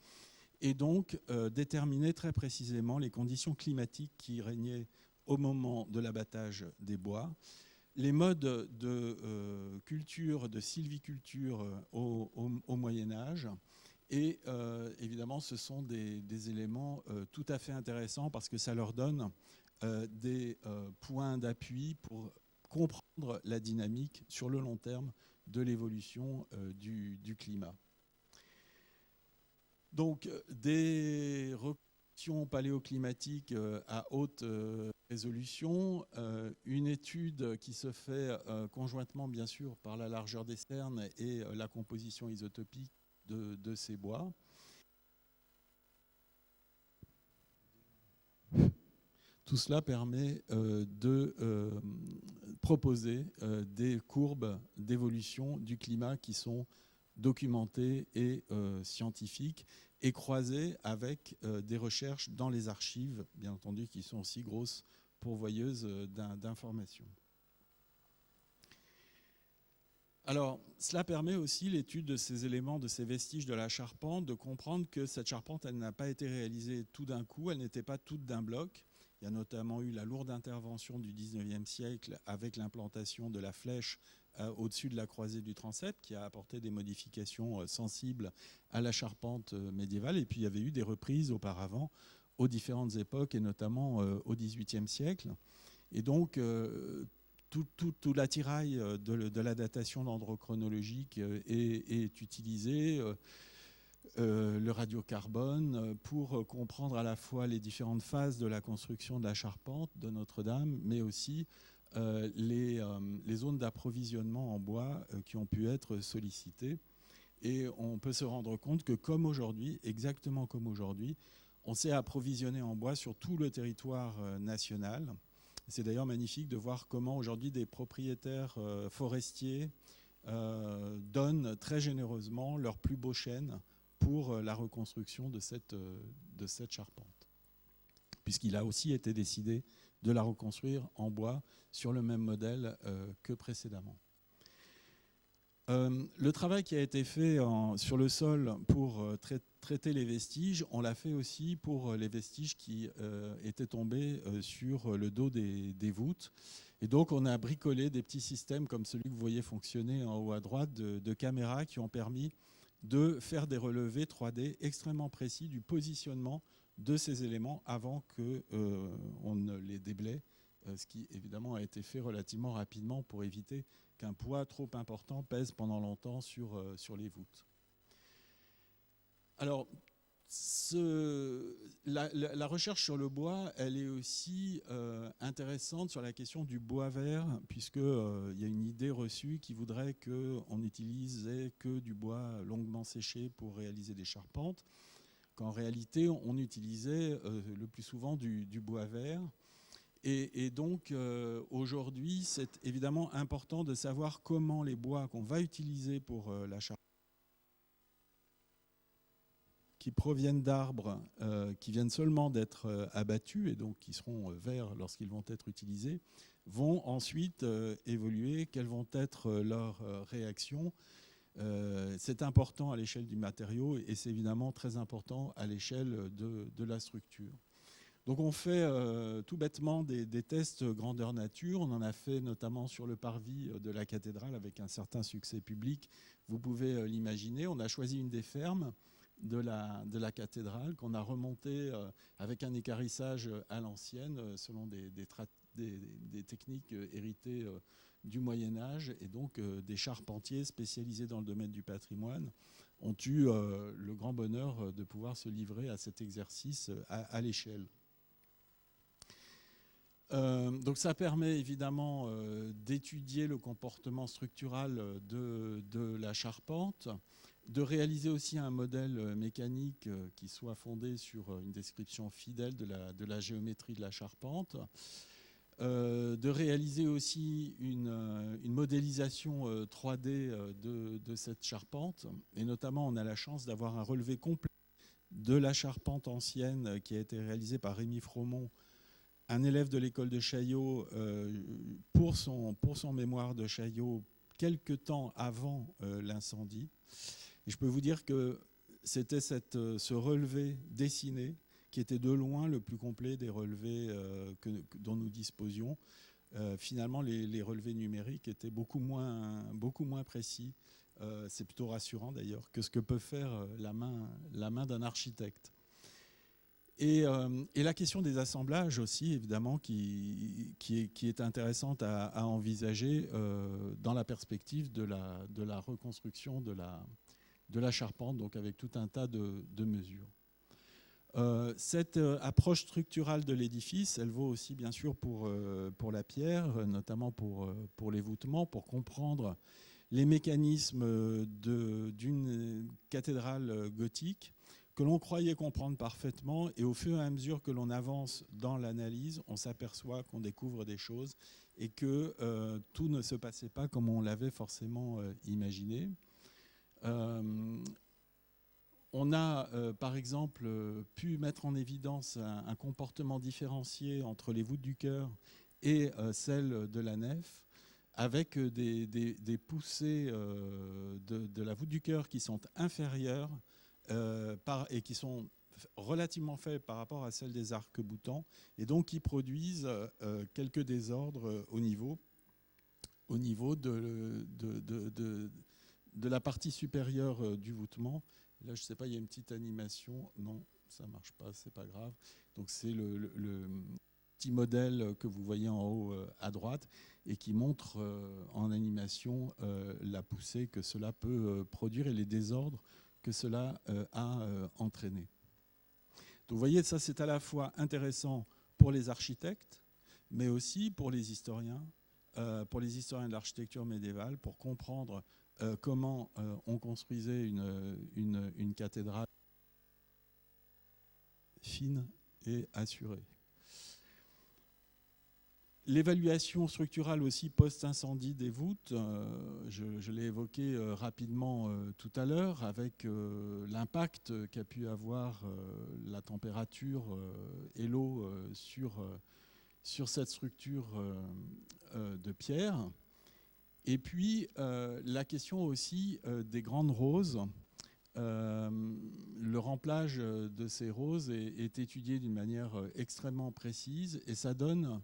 et donc déterminer très précisément les conditions climatiques qui régnaient au moment de l'abattage des bois, les modes de culture, de sylviculture au Moyen-Âge. Et évidemment, ce sont des éléments tout à fait intéressants parce que ça leur donne des points d'appui pour comprendre la dynamique sur le long terme de l'évolution du climat. Donc, des reconstructions paléoclimatiques à haute résolution, une étude qui se fait conjointement, bien sûr, par la largeur des cernes et la composition isotopique de ces bois. Tout cela permet de proposer des courbes d'évolution du climat qui sont documentées et scientifiques et croisées avec des recherches dans les archives, bien entendu, qui sont aussi grosses pourvoyeuses d'informations. Alors, cela permet aussi l'étude de ces éléments, de ces vestiges de la charpente, de comprendre que cette charpente, elle n'a pas été réalisée tout d'un coup, elle n'était pas toute d'un bloc. Il y a notamment eu la lourde intervention du 19e siècle avec l'implantation de la flèche au-dessus de la croisée du transept qui a apporté des modifications sensibles à la charpente médiévale. Et puis il y avait eu des reprises auparavant aux différentes époques et notamment au 18e siècle. Et donc tout l'attirail de la datation dendrochronologique est utilisé. Le radiocarbone pour comprendre à la fois les différentes phases de la construction de la charpente de Notre-Dame, mais aussi les zones d'approvisionnement en bois qui ont pu être sollicitées. Et on peut se rendre compte que comme aujourd'hui, exactement comme aujourd'hui, on s'est approvisionné en bois sur tout le territoire national. C'est d'ailleurs magnifique de voir comment aujourd'hui des propriétaires forestiers donnent très généreusement leurs plus beaux chênes pour la reconstruction de cette charpente, puisqu'il a aussi été décidé de la reconstruire en bois sur le même modèle que précédemment. Le travail qui a été fait sur le sol pour traiter les vestiges, on l'a fait aussi pour les vestiges qui étaient tombés sur le dos des voûtes. Et donc on a bricolé des petits systèmes comme celui que vous voyez fonctionner en haut à droite de caméras qui ont permis de faire des relevés 3D extrêmement précis du positionnement de ces éléments avant qu'on ne les déblaye, ce qui évidemment a été fait relativement rapidement pour éviter qu'un poids trop important pèse pendant longtemps sur les voûtes. Alors, la recherche sur le bois, elle est aussi intéressante sur la question du bois vert, puisqu'il y a une idée reçue qui voudrait qu'on n'utilisait que du bois longuement séché pour réaliser des charpentes, qu'en réalité, on utilisait le plus souvent du bois vert. Et donc, aujourd'hui, c'est évidemment important de savoir comment les bois qu'on va utiliser pour la charpente, qui proviennent d'arbres qui viennent seulement d'être abattus et donc qui seront verts lorsqu'ils vont être utilisés, vont ensuite évoluer. Quelles vont être leurs réactions? C'est important à l'échelle du matériau et c'est évidemment très important à l'échelle de la structure. Donc on fait tout bêtement des tests grandeur nature. On en a fait notamment sur le parvis de la cathédrale avec un certain succès public. Vous pouvez l'imaginer. On a choisi une des fermes de la cathédrale qu'on a remontée avec un équarrissage à l'ancienne selon des techniques héritées du Moyen-Âge. Et donc des charpentiers spécialisés dans le domaine du patrimoine ont eu le grand bonheur de pouvoir se livrer à cet exercice à l'échelle. Donc ça permet évidemment d'étudier le comportement structural de la charpente, de réaliser aussi un modèle mécanique qui soit fondé sur une description fidèle de la géométrie de la charpente, de réaliser aussi une modélisation 3D de cette charpente. Et notamment, on a la chance d'avoir un relevé complet de la charpente ancienne qui a été réalisé par Rémi Fromont, un élève de l'école de Chaillot, pour son mémoire de Chaillot, quelque temps avant l'incendie. Et je peux vous dire que c'était ce relevé dessiné qui était de loin le plus complet des relevés dont nous disposions. Finalement, les relevés numériques étaient beaucoup moins précis. C'est plutôt rassurant d'ailleurs que ce que peut faire la main d'un architecte. Et la question des assemblages aussi, évidemment, qui est intéressante à envisager dans la perspective de la reconstruction de la charpente, donc avec tout un tas de mesures. Cette approche structurale de l'édifice, elle vaut aussi bien sûr pour la pierre, notamment pour les voûtements, pour comprendre les mécanismes d'une cathédrale gothique que l'on croyait comprendre parfaitement, et au fur et à mesure que l'on avance dans l'analyse, on s'aperçoit qu'on découvre des choses et que tout ne se passait pas comme on l'avait forcément imaginé. On a, par exemple, pu mettre en évidence un comportement différencié entre les voûtes du chœur et celles de la nef, avec des poussées de la voûte du chœur qui sont inférieures et qui sont relativement faibles par rapport à celles des arcs-boutants, et donc qui produisent quelques désordres au niveau de la partie supérieure du voûtement. Là, je ne sais pas, il y a une petite animation. Non, ça ne marche pas, c'est pas grave. Donc c'est le petit modèle que vous voyez en haut à droite et qui montre en animation la poussée que cela peut produire et les désordres que cela a entraîné. Donc vous voyez, ça c'est à la fois intéressant pour les architectes, mais aussi pour les historiens de l'architecture médiévale, pour comprendre comment on construisait une cathédrale fine et assurée. L'évaluation structurale aussi post-incendie des voûtes, je l'ai évoqué rapidement tout à l'heure, avec l'impact qu'a pu avoir la température et l'eau sur cette structure de pierre. Et puis la question aussi des grandes roses. Le remplage de ces roses est étudié d'une manière extrêmement précise et ça donne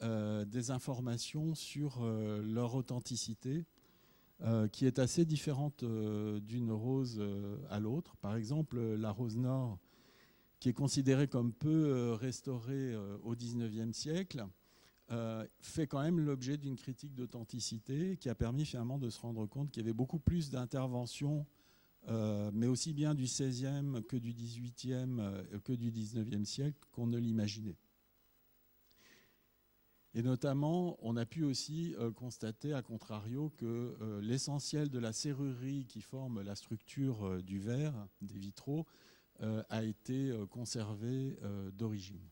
des informations sur leur authenticité qui est assez différente d'une rose à l'autre. Par exemple, la rose nord, qui est considérée comme peu restaurée au XIXe siècle, fait quand même l'objet d'une critique d'authenticité qui a permis finalement de se rendre compte qu'il y avait beaucoup plus d'interventions, mais aussi bien du XVIe que du XVIIIe que du XIXe siècle qu'on ne l'imaginait. Et notamment, on a pu aussi constater, à contrario, que l'essentiel de la serrurerie qui forme la structure du verre, des vitraux, a été conservé d'origine.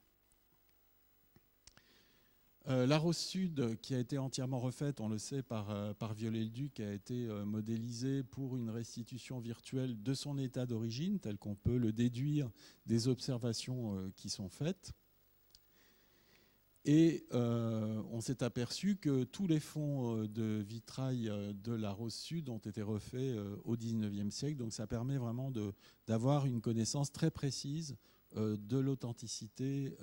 La Rose Sud, qui a été entièrement refaite, on le sait, par Viollet-le-Duc, a été modélisée pour une restitution virtuelle de son état d'origine, tel qu'on peut le déduire des observations qui sont faites. Et on s'est aperçu que tous les fonds de vitrail de la Rose Sud ont été refaits au XIXe siècle. Donc ça permet vraiment d'avoir une connaissance très précise de l'authenticité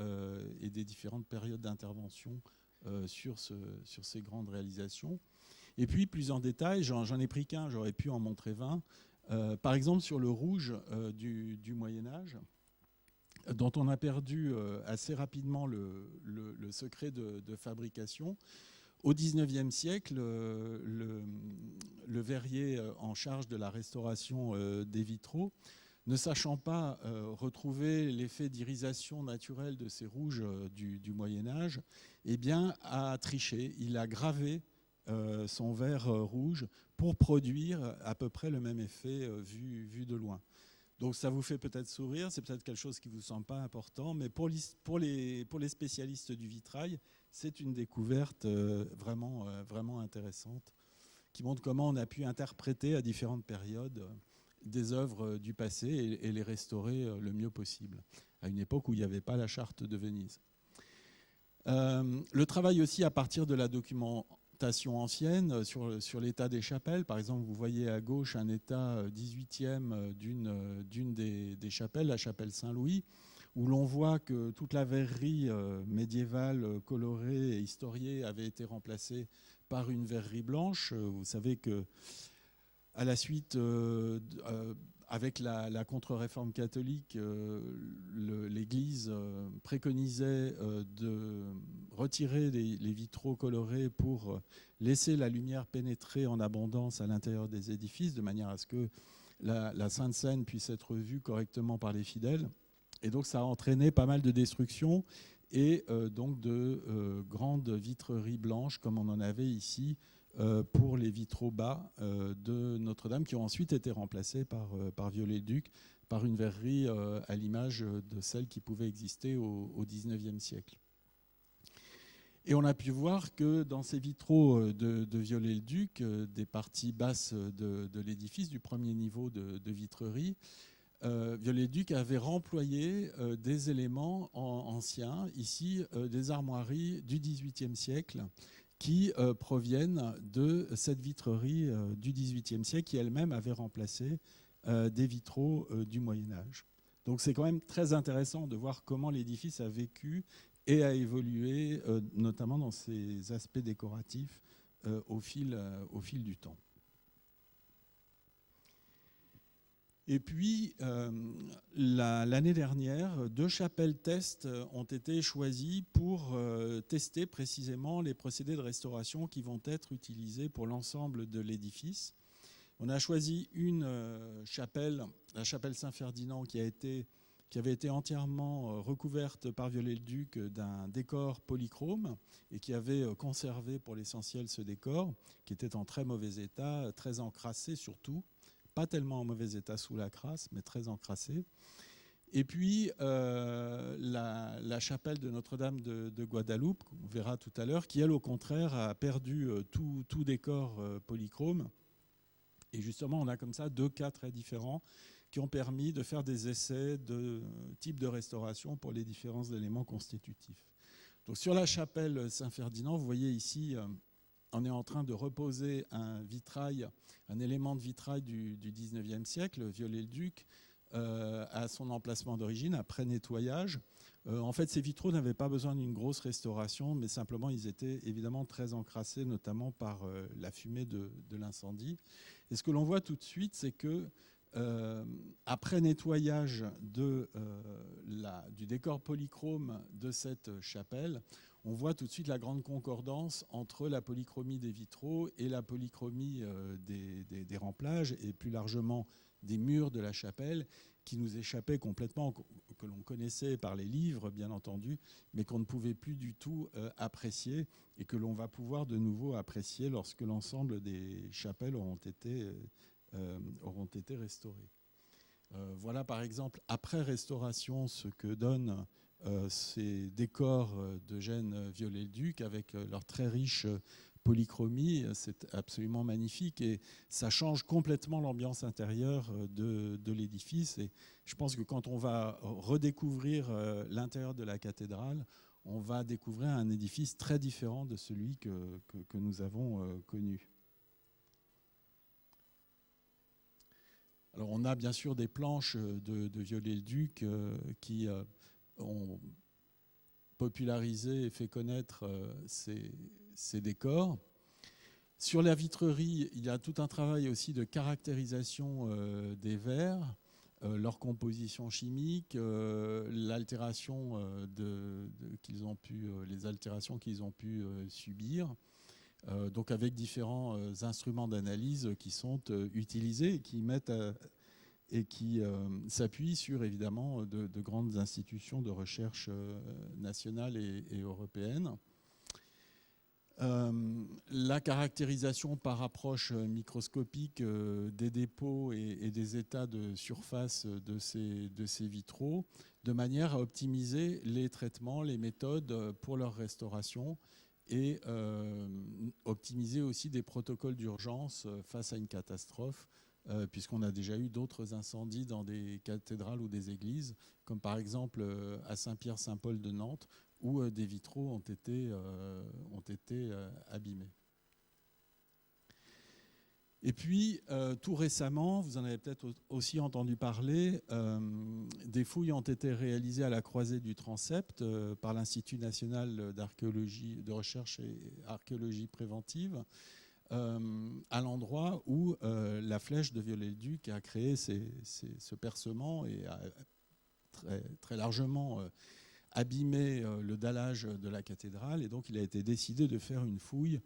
et des différentes périodes d'intervention sur ces grandes réalisations. Et puis, plus en détail, j'en ai pris qu'un, j'aurais pu en montrer 20. Par exemple, sur le rouge du Moyen-Âge, dont on a perdu assez rapidement le secret de fabrication. Au XIXe siècle, le verrier en charge de la restauration des vitraux, ne sachant pas retrouver l'effet d'irisation naturelle de ces rouges du Moyen-Âge, eh bien, a triché. Il a gravé son verre rouge pour produire à peu près le même effet vu de loin. Donc ça vous fait peut-être sourire, c'est peut-être quelque chose qui ne vous semble pas important, mais pour les spécialistes du vitrail, c'est une découverte vraiment intéressante qui montre comment on a pu interpréter à différentes périodes des œuvres du passé et les restaurer le mieux possible, à une époque où il n'y avait pas la charte de Venise. Le travail aussi à partir de la documentation ancienne sur l'état des chapelles. Par exemple, vous voyez à gauche un état 18e d'une des chapelles, la chapelle Saint-Louis, où l'on voit que toute la verrerie médiévale colorée et historiée avait été remplacée par une verrerie blanche. Vous savez que à la suite, avec la contre-réforme catholique, l'Église préconisait de retirer les vitraux colorés pour laisser la lumière pénétrer en abondance à l'intérieur des édifices, de manière à ce que la Sainte Seine puisse être vue correctement par les fidèles. Et donc ça a entraîné pas mal de destruction et donc de grandes vitreries blanches, comme on en avait ici, pour les vitraux bas de Notre-Dame, qui ont ensuite été remplacés par Viollet-le-Duc, par une verrerie à l'image de celle qui pouvait exister au XIXe siècle. Et on a pu voir que dans ces vitraux de Viollet-le-Duc, des parties basses de l'édifice, du premier niveau de vitrerie, Viollet-le-Duc avait remployé des éléments anciens, ici des armoiries du XVIIIe siècle, qui proviennent de cette vitrerie du XVIIIe siècle qui elle-même avait remplacé des vitraux du Moyen-Âge. Donc c'est quand même très intéressant de voir comment l'édifice a vécu et a évolué, notamment dans ses aspects décoratifs au fil du temps. Et puis, l'année dernière, 2 chapelles test ont été choisies pour tester précisément les procédés de restauration qui vont être utilisés pour l'ensemble de l'édifice. On a choisi une chapelle, la chapelle Saint-Ferdinand, qui avait été entièrement recouverte par Viollet-le-Duc d'un décor polychrome et qui avait conservé pour l'essentiel ce décor, qui était en très mauvais état, très encrassé surtout. Pas tellement en mauvais état sous la crasse, mais très encrassé. Et puis, la chapelle de Notre-Dame de Guadeloupe, on verra tout à l'heure, qui, elle, au contraire, a perdu tout décor polychrome. Et justement, on a comme ça 2 cas très différents qui ont permis de faire des essais de type de restauration pour les différents éléments constitutifs. Donc, sur la chapelle Saint-Ferdinand, vous voyez ici... on est en train de reposer un élément de vitrail du XIXe siècle, Viollet-le-Duc, à son emplacement d'origine, après nettoyage. En fait, ces vitraux n'avaient pas besoin d'une grosse restauration, mais simplement, ils étaient évidemment très encrassés, notamment par la fumée de l'incendie. Et ce que l'on voit tout de suite, c'est que après nettoyage du décor polychrome de cette chapelle, on voit tout de suite la grande concordance entre la polychromie des vitraux et la polychromie des remplages et plus largement des murs de la chapelle qui nous échappaient complètement, que l'on connaissait par les livres bien entendu, mais qu'on ne pouvait plus du tout apprécier et que l'on va pouvoir de nouveau apprécier lorsque l'ensemble des chapelles auront été restaurées. Voilà par exemple, après restauration, ce que donne ces décors d'Eugène Viollet-le-Duc avec leur très riche polychromie. C'est absolument magnifique et ça change complètement l'ambiance intérieure de l'édifice. Et je pense que quand on va redécouvrir l'intérieur de la cathédrale, on va découvrir un édifice très différent de celui que nous avons connu. Alors on a bien sûr des planches de Viollet-le-Duc qui ont popularisé et fait connaître ces décors. Sur la vitrerie, il y a tout un travail aussi de caractérisation des verres, leur composition chimique, l'altération les altérations qu'ils ont pu subir. Donc avec différents instruments d'analyse qui sont utilisés et qui s'appuient sur évidemment de grandes institutions de recherche nationales et européennes. La caractérisation par approche microscopique des dépôts et des états de surface de ces vitraux, de manière à optimiser les traitements, les méthodes pour leur restauration et optimiser aussi des protocoles d'urgence face à une catastrophe, puisqu'on a déjà eu d'autres incendies dans des cathédrales ou des églises, comme par exemple à Saint-Pierre-Saint-Paul de Nantes, où des vitraux ont été abîmés. Et puis, tout récemment, vous en avez peut-être aussi entendu parler, des fouilles ont été réalisées à la croisée du transept par l'Institut national de recherche et archéologie préventive, à l'endroit où la flèche de Viollet-le-Duc a créé ce percement et a très, très largement abîmé le dallage de la cathédrale. Et donc, il a été décidé de faire une fouille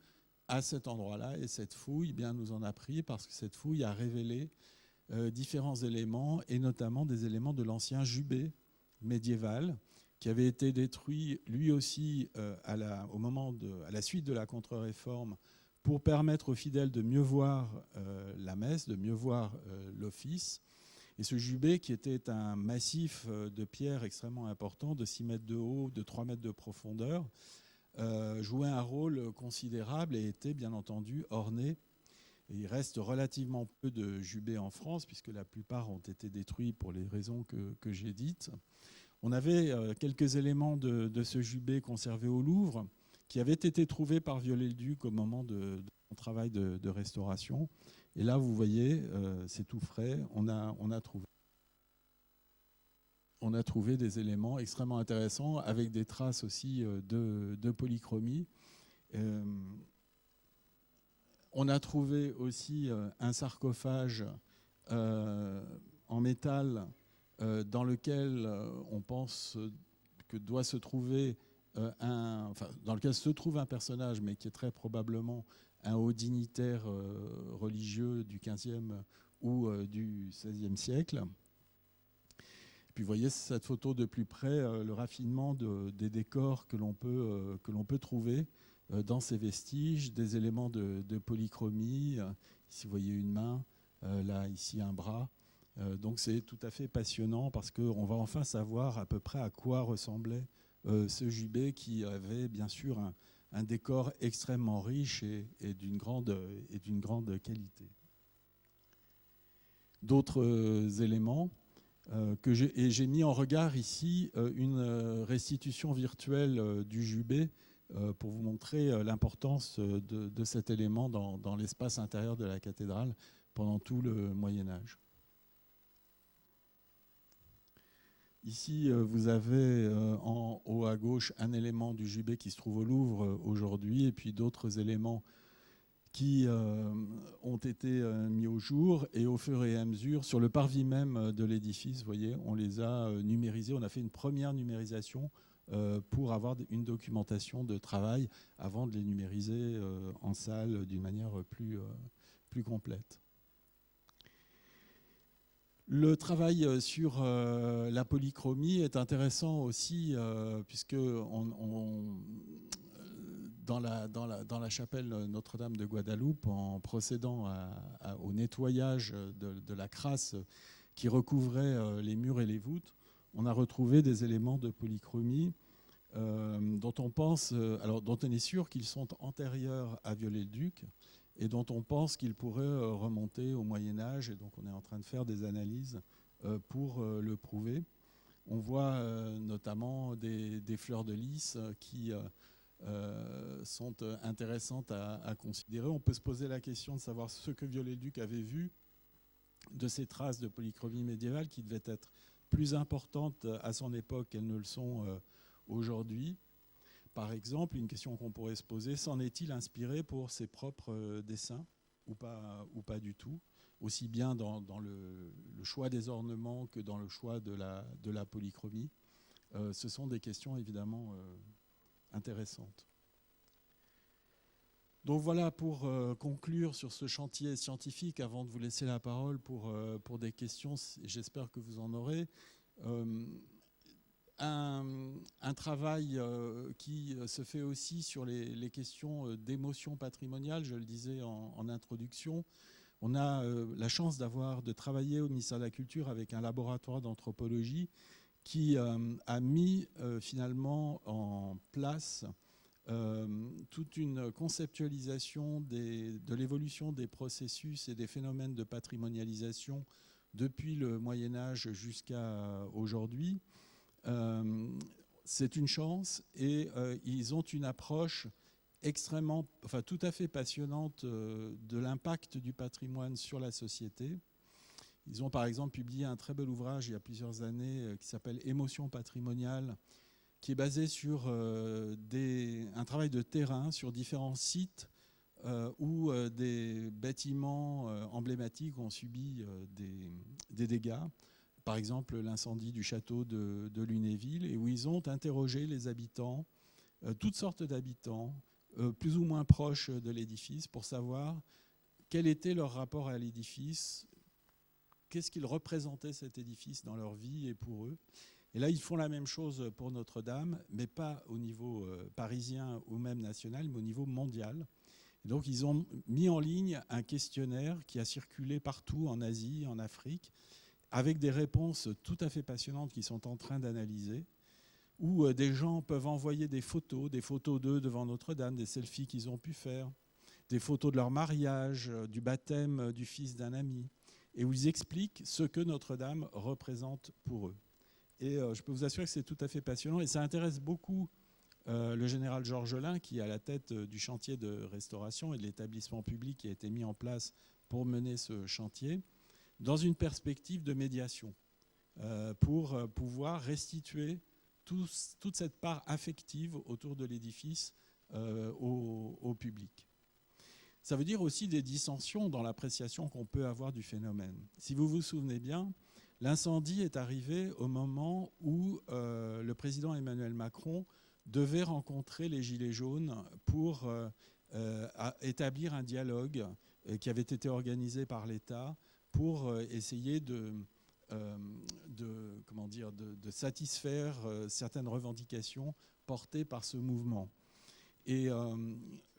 à cet endroit-là. Et cette fouille, bien, nous en a pris parce que cette fouille a révélé différents éléments, et notamment des éléments de l'ancien jubé médiéval qui avait été détruit lui aussi à la suite de la contre-réforme pour permettre aux fidèles de mieux voir la messe, de mieux voir l'office. Et ce jubé, qui était un massif de pierre extrêmement important, de 6 mètres de haut, de 3 mètres de profondeur, jouait un rôle considérable et était bien entendu orné. Et il reste relativement peu de jubés en France, puisque la plupart ont été détruits pour les raisons que j'ai dites. On avait quelques éléments de ce jubé conservés au Louvre, qui avaient été trouvés par Viollet-le-Duc au moment de son travail de restauration. Et là, vous voyez, c'est tout frais. On a trouvé des éléments extrêmement intéressants avec des traces aussi de polychromie. On a trouvé aussi un sarcophage en métal dans lequel on pense que doit se trouver dans lequel se trouve un personnage, mais qui est très probablement un haut dignitaire religieux du XVe ou du XVIe siècle. Et puis vous voyez cette photo de plus près, le raffinement des décors que l'on peut trouver dans ces vestiges, des éléments de polychromie. Ici vous voyez une main, là ici un bras. Donc c'est tout à fait passionnant parce qu'on va enfin savoir à peu près à quoi ressemblait ce jubé, qui avait bien sûr un décor extrêmement riche et d'une grande qualité. D'autres éléments que j'ai mis en regard ici, une restitution virtuelle du jubé pour vous montrer l'importance de cet élément dans l'espace intérieur de la cathédrale pendant tout le Moyen-Âge. Ici, vous avez en haut à gauche un élément du jubé qui se trouve au Louvre aujourd'hui, et puis d'autres éléments qui ont été mis au jour. Et au fur et à mesure, sur le parvis même de l'édifice, vous voyez, on les a numérisés. On a fait une première numérisation pour avoir une documentation de travail avant de les numériser en salle d'une manière plus complète. Le travail sur la polychromie est intéressant aussi, puisque dans la chapelle Notre-Dame de Guadeloupe, en procédant au nettoyage de la crasse qui recouvrait les murs et les voûtes, on a retrouvé des éléments de polychromie dont on pense, dont on est sûr qu'ils sont antérieurs à Viollet-le-Duc et dont on pense qu'ils pourraient remonter au Moyen-Âge. Et donc on est en train de faire des analyses pour le prouver. On voit notamment des fleurs de lys qui sont intéressantes à considérer. On peut se poser la question de savoir ce que Viollet-le-Duc avait vu de ces traces de polychromie médiévale qui devaient être plus importantes à son époque qu'elles ne le sont aujourd'hui. Par exemple, une question qu'on pourrait se poser, s'en est-il inspiré pour ses propres dessins ou pas du tout, aussi bien dans le choix des ornements que dans le choix de la polychromie. Ce sont des questions évidemment intéressantes. Donc voilà pour conclure sur ce chantier scientifique, avant de vous laisser la parole pour des questions, j'espère que vous en aurez. Un travail qui se fait aussi sur les questions d'émotion patrimoniale, je le disais en introduction. On a la chance de travailler au ministère de la Culture avec un laboratoire d'anthropologie qui a mis finalement en place toute une conceptualisation de l'évolution des processus et des phénomènes de patrimonialisation depuis le Moyen-Âge jusqu'à aujourd'hui. C'est une chance et ils ont une approche tout à fait passionnante de l'impact du patrimoine sur la société. Ils ont par exemple publié un très bel ouvrage il y a plusieurs années qui s'appelle « Émotion patrimoniale », qui est basé sur un travail de terrain sur différents sites où des bâtiments emblématiques ont subi des dégâts. Par exemple, l'incendie du château de Lunéville, et où ils ont interrogé les habitants, toutes sortes d'habitants, plus ou moins proches de l'édifice, pour savoir quel était leur rapport à l'édifice, qu'est-ce qu'il représentait cet édifice dans leur vie et pour eux. Et là, ils font la même chose pour Notre-Dame, mais pas au niveau parisien ou même national, mais au niveau mondial. Et donc, ils ont mis en ligne un questionnaire qui a circulé partout en Asie, en Afrique, avec des réponses tout à fait passionnantes qu'ils sont en train d'analyser, où des gens peuvent envoyer des photos d'eux devant Notre-Dame, des selfies qu'ils ont pu faire, des photos de leur mariage, du baptême du fils d'un ami, et où ils expliquent ce que Notre-Dame représente pour eux. Et je peux vous assurer que c'est tout à fait passionnant, et ça intéresse beaucoup le général Georges Lain, qui est à la tête du chantier de restauration et de l'établissement public qui a été mis en place pour mener ce chantier, dans une perspective de médiation, pour pouvoir restituer toute cette part affective autour de l'édifice au public. Ça veut dire aussi des dissensions dans l'appréciation qu'on peut avoir du phénomène. Si vous vous souvenez bien, l'incendie est arrivé au moment où le président Emmanuel Macron devait rencontrer les Gilets jaunes pour établir un dialogue qui avait été organisé par l'État pour essayer de satisfaire certaines revendications portées par ce mouvement. Et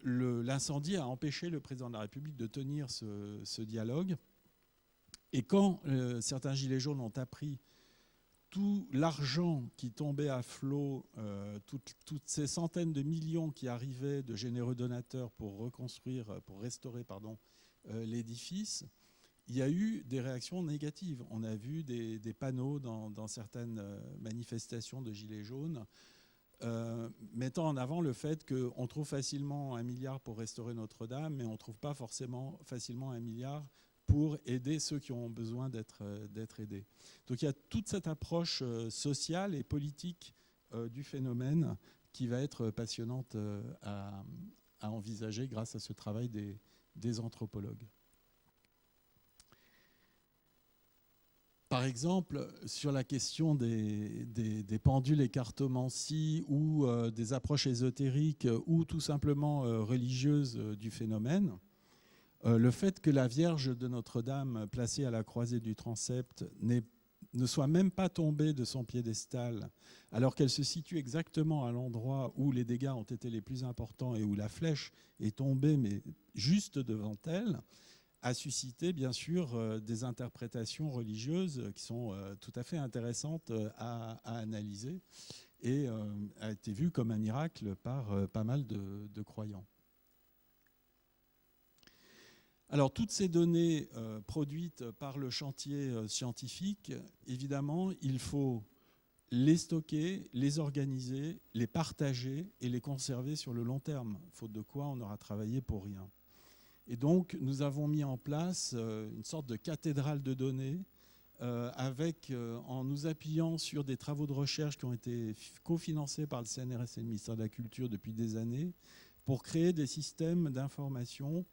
l'incendie a empêché le président de la République de tenir ce dialogue. Et quand certains gilets jaunes ont appris tout l'argent qui tombait à flot, toutes ces centaines de millions qui arrivaient de généreux donateurs pour restaurer l'édifice, il y a eu des réactions négatives. On a vu des panneaux dans certaines manifestations de gilets jaunes mettant en avant le fait qu'on trouve facilement 1 milliard pour restaurer Notre-Dame, mais on ne trouve pas forcément facilement 1 milliard pour aider ceux qui ont besoin d'être aidés. Donc il y a toute cette approche sociale et politique du phénomène qui va être passionnante à envisager grâce à ce travail des anthropologues. Par exemple, sur la question des pendules écartomancie ou des approches ésotériques ou tout simplement religieuses du phénomène, le fait que la Vierge de Notre-Dame, placée à la croisée du transept, ne soit même pas tombée de son piédestal, alors qu'elle se situe exactement à l'endroit où les dégâts ont été les plus importants et où la flèche est tombée, mais juste devant elle, a suscité bien sûr des interprétations religieuses qui sont tout à fait intéressantes à analyser et a été vu comme un miracle par pas mal de croyants. Alors toutes ces données produites par le chantier scientifique, évidemment, il faut les stocker, les organiser, les partager et les conserver sur le long terme, faute de quoi on aura travaillé pour rien. Et donc nous avons mis en place une sorte de cathédrale de données en nous appuyant sur des travaux de recherche qui ont été cofinancés par le CNRS et le ministère de la Culture depuis des années pour créer des systèmes d'information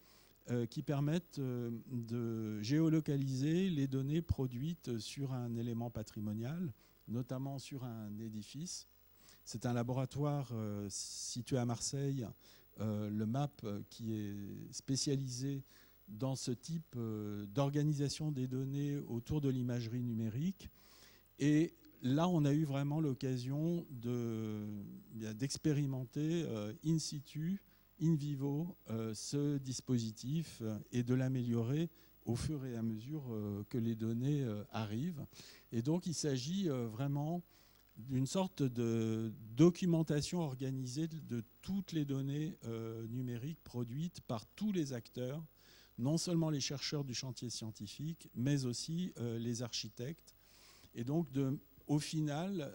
qui permettent de géolocaliser les données produites sur un élément patrimonial, notamment sur un édifice. C'est un laboratoire situé à Marseille, le MAP, qui est spécialisé dans ce type d'organisation des données autour de l'imagerie numérique. Et là, on a eu vraiment l'occasion d'expérimenter in situ, in vivo, ce dispositif et de l'améliorer au fur et à mesure que les données arrivent. Et donc, il s'agit vraiment d'une sorte de documentation organisée de toutes les données numériques produites par tous les acteurs, non seulement les chercheurs du chantier scientifique, mais aussi les architectes. Et donc, au final,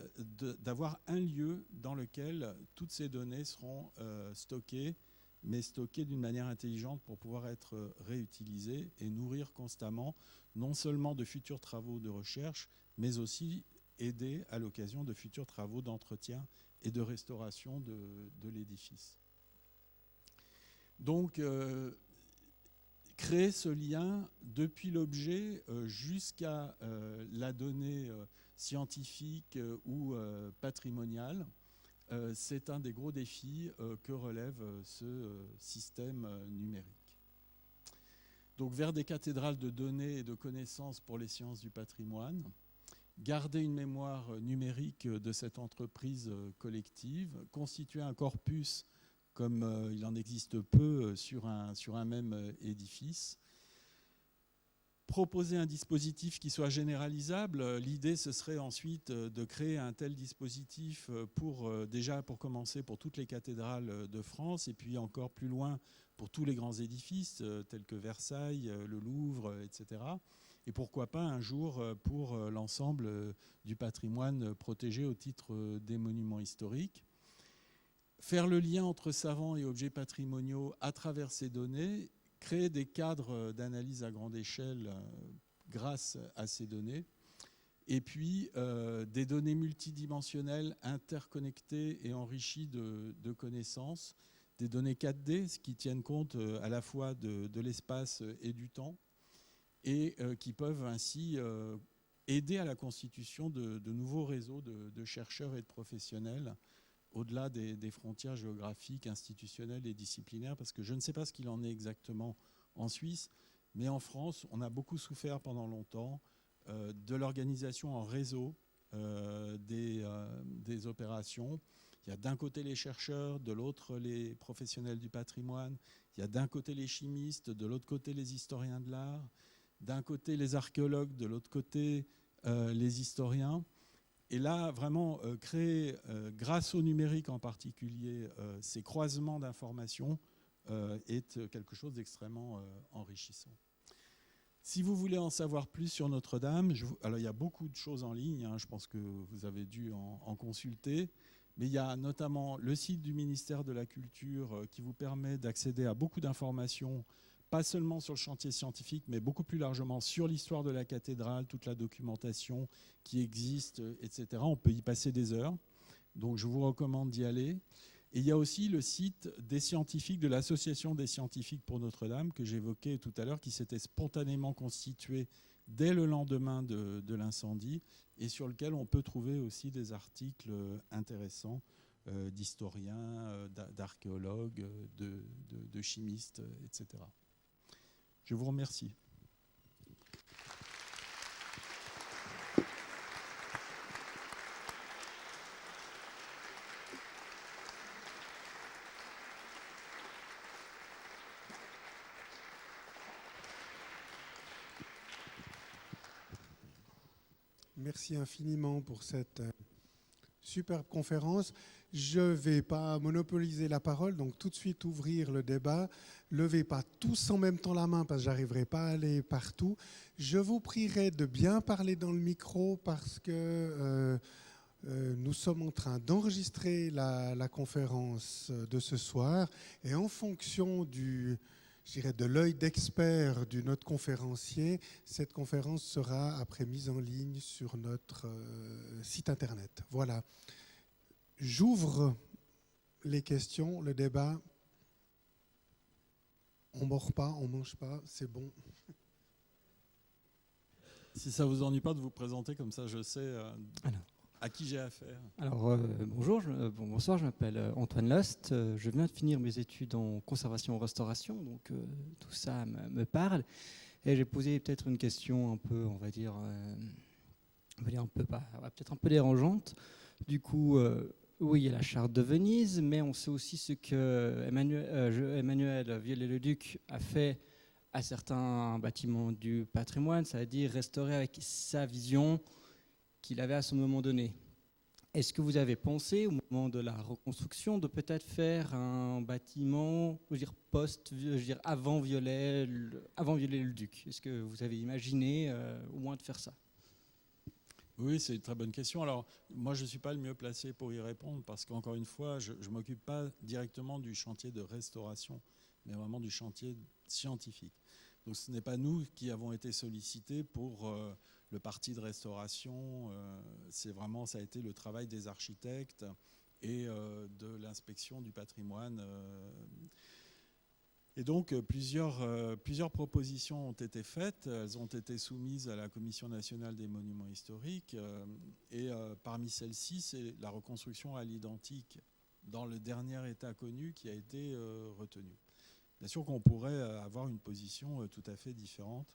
d'avoir un lieu dans lequel toutes ces données seront stockées, mais stockées d'une manière intelligente pour pouvoir être réutilisées et nourrir constamment non seulement de futurs travaux de recherche, mais aussi aider à l'occasion de futurs travaux d'entretien et de restauration de l'édifice. Donc, créer ce lien depuis l'objet jusqu'à la donnée scientifique ou patrimoniale, c'est un des gros défis que relève ce système numérique. Donc vers des cathédrales de données et de connaissances pour les sciences du patrimoine, garder une mémoire numérique de cette entreprise collective, constituer un corpus comme il en existe peu sur un même édifice, proposer un dispositif qui soit généralisable. L'idée, ce serait ensuite de créer un tel dispositif déjà pour commencer pour toutes les cathédrales de France et puis encore plus loin pour tous les grands édifices tels que Versailles, le Louvre, etc. Et pourquoi pas un jour pour l'ensemble du patrimoine protégé au titre des monuments historiques. Faire le lien entre savants et objets patrimoniaux à travers ces données, créer des cadres d'analyse à grande échelle grâce à ces données, et puis des données multidimensionnelles interconnectées et enrichies de connaissances, des données 4D, ce qui tiennent compte à la fois de l'espace et du temps, et qui peuvent ainsi aider à la constitution de nouveaux réseaux de chercheurs et de professionnels au-delà des frontières géographiques, institutionnelles et disciplinaires, parce que je ne sais pas ce qu'il en est exactement en Suisse, mais en France, on a beaucoup souffert pendant longtemps de l'organisation en réseau des opérations. Il y a d'un côté les chercheurs, de l'autre les professionnels du patrimoine, il y a d'un côté les chimistes, de l'autre côté les historiens de l'art, d'un côté les archéologues, de l'autre côté les historiens. Et là, vraiment, créer, grâce au numérique en particulier, ces croisements d'informations est quelque chose d'extrêmement enrichissant. Si vous voulez en savoir plus sur Notre-Dame, alors il y a beaucoup de choses en ligne, je pense que vous avez dû en consulter, mais il y a notamment le site du ministère de la Culture qui vous permet d'accéder à beaucoup d'informations, pas seulement sur le chantier scientifique, mais beaucoup plus largement sur l'histoire de la cathédrale, toute la documentation qui existe, etc. On peut y passer des heures, donc je vous recommande d'y aller. Et il y a aussi le site des scientifiques, de l'Association des scientifiques pour Notre-Dame, que j'évoquais tout à l'heure, qui s'était spontanément constitué dès le lendemain de l'incendie, et sur lequel on peut trouver aussi des articles intéressants d'historiens, d'archéologues, de chimistes, etc. Je vous remercie. Merci infiniment pour cette superbe conférence. Je ne vais pas monopoliser la parole, donc tout de suite ouvrir le débat. Levez pas tous en même temps la main parce que j'arriverai pas à aller partout. Je vous prierai de bien parler dans le micro parce que nous sommes en train d'enregistrer la conférence de ce soir et en fonction de l'œil d'expert de notre conférencier, cette conférence sera après mise en ligne sur notre site internet. Voilà. J'ouvre les questions, le débat. On ne mord pas, on ne mange pas, c'est bon. Si ça ne vous ennuie pas de vous présenter, comme ça je sais à qui j'ai affaire. Alors, bonsoir, je m'appelle Antoine Lust. Je viens de finir mes études en conservation-restauration, donc tout ça me parle. Et j'ai posé peut-être une question un peu, peut-être un peu dérangeante. Du coup, oui, il y a la charte de Venise, mais on sait aussi ce que Emmanuel Viollet-le-Duc a fait à certains bâtiments du patrimoine, c'est-à-dire restaurer avec sa vision qu'il avait à ce moment donné. Est-ce que vous avez pensé, au moment de la reconstruction, de peut-être faire un bâtiment, avant Viollet-le-Duc? Est-ce que vous avez imaginé au moins de faire ça? Oui, c'est une très bonne question. Alors, moi, je ne suis pas le mieux placé pour y répondre parce qu'encore une fois, je ne m'occupe pas directement du chantier de restauration, mais vraiment du chantier scientifique. Donc, ce n'est pas nous qui avons été sollicités pour le parti de restauration. Ça a été le travail des architectes et de l'inspection du patrimoine. Et donc, plusieurs propositions ont été faites. Elles ont été soumises à la Commission nationale des monuments historiques. Parmi celles-ci, c'est la reconstruction à l'identique dans le dernier état connu qui a été retenu. Bien sûr qu'on pourrait avoir une position tout à fait différente.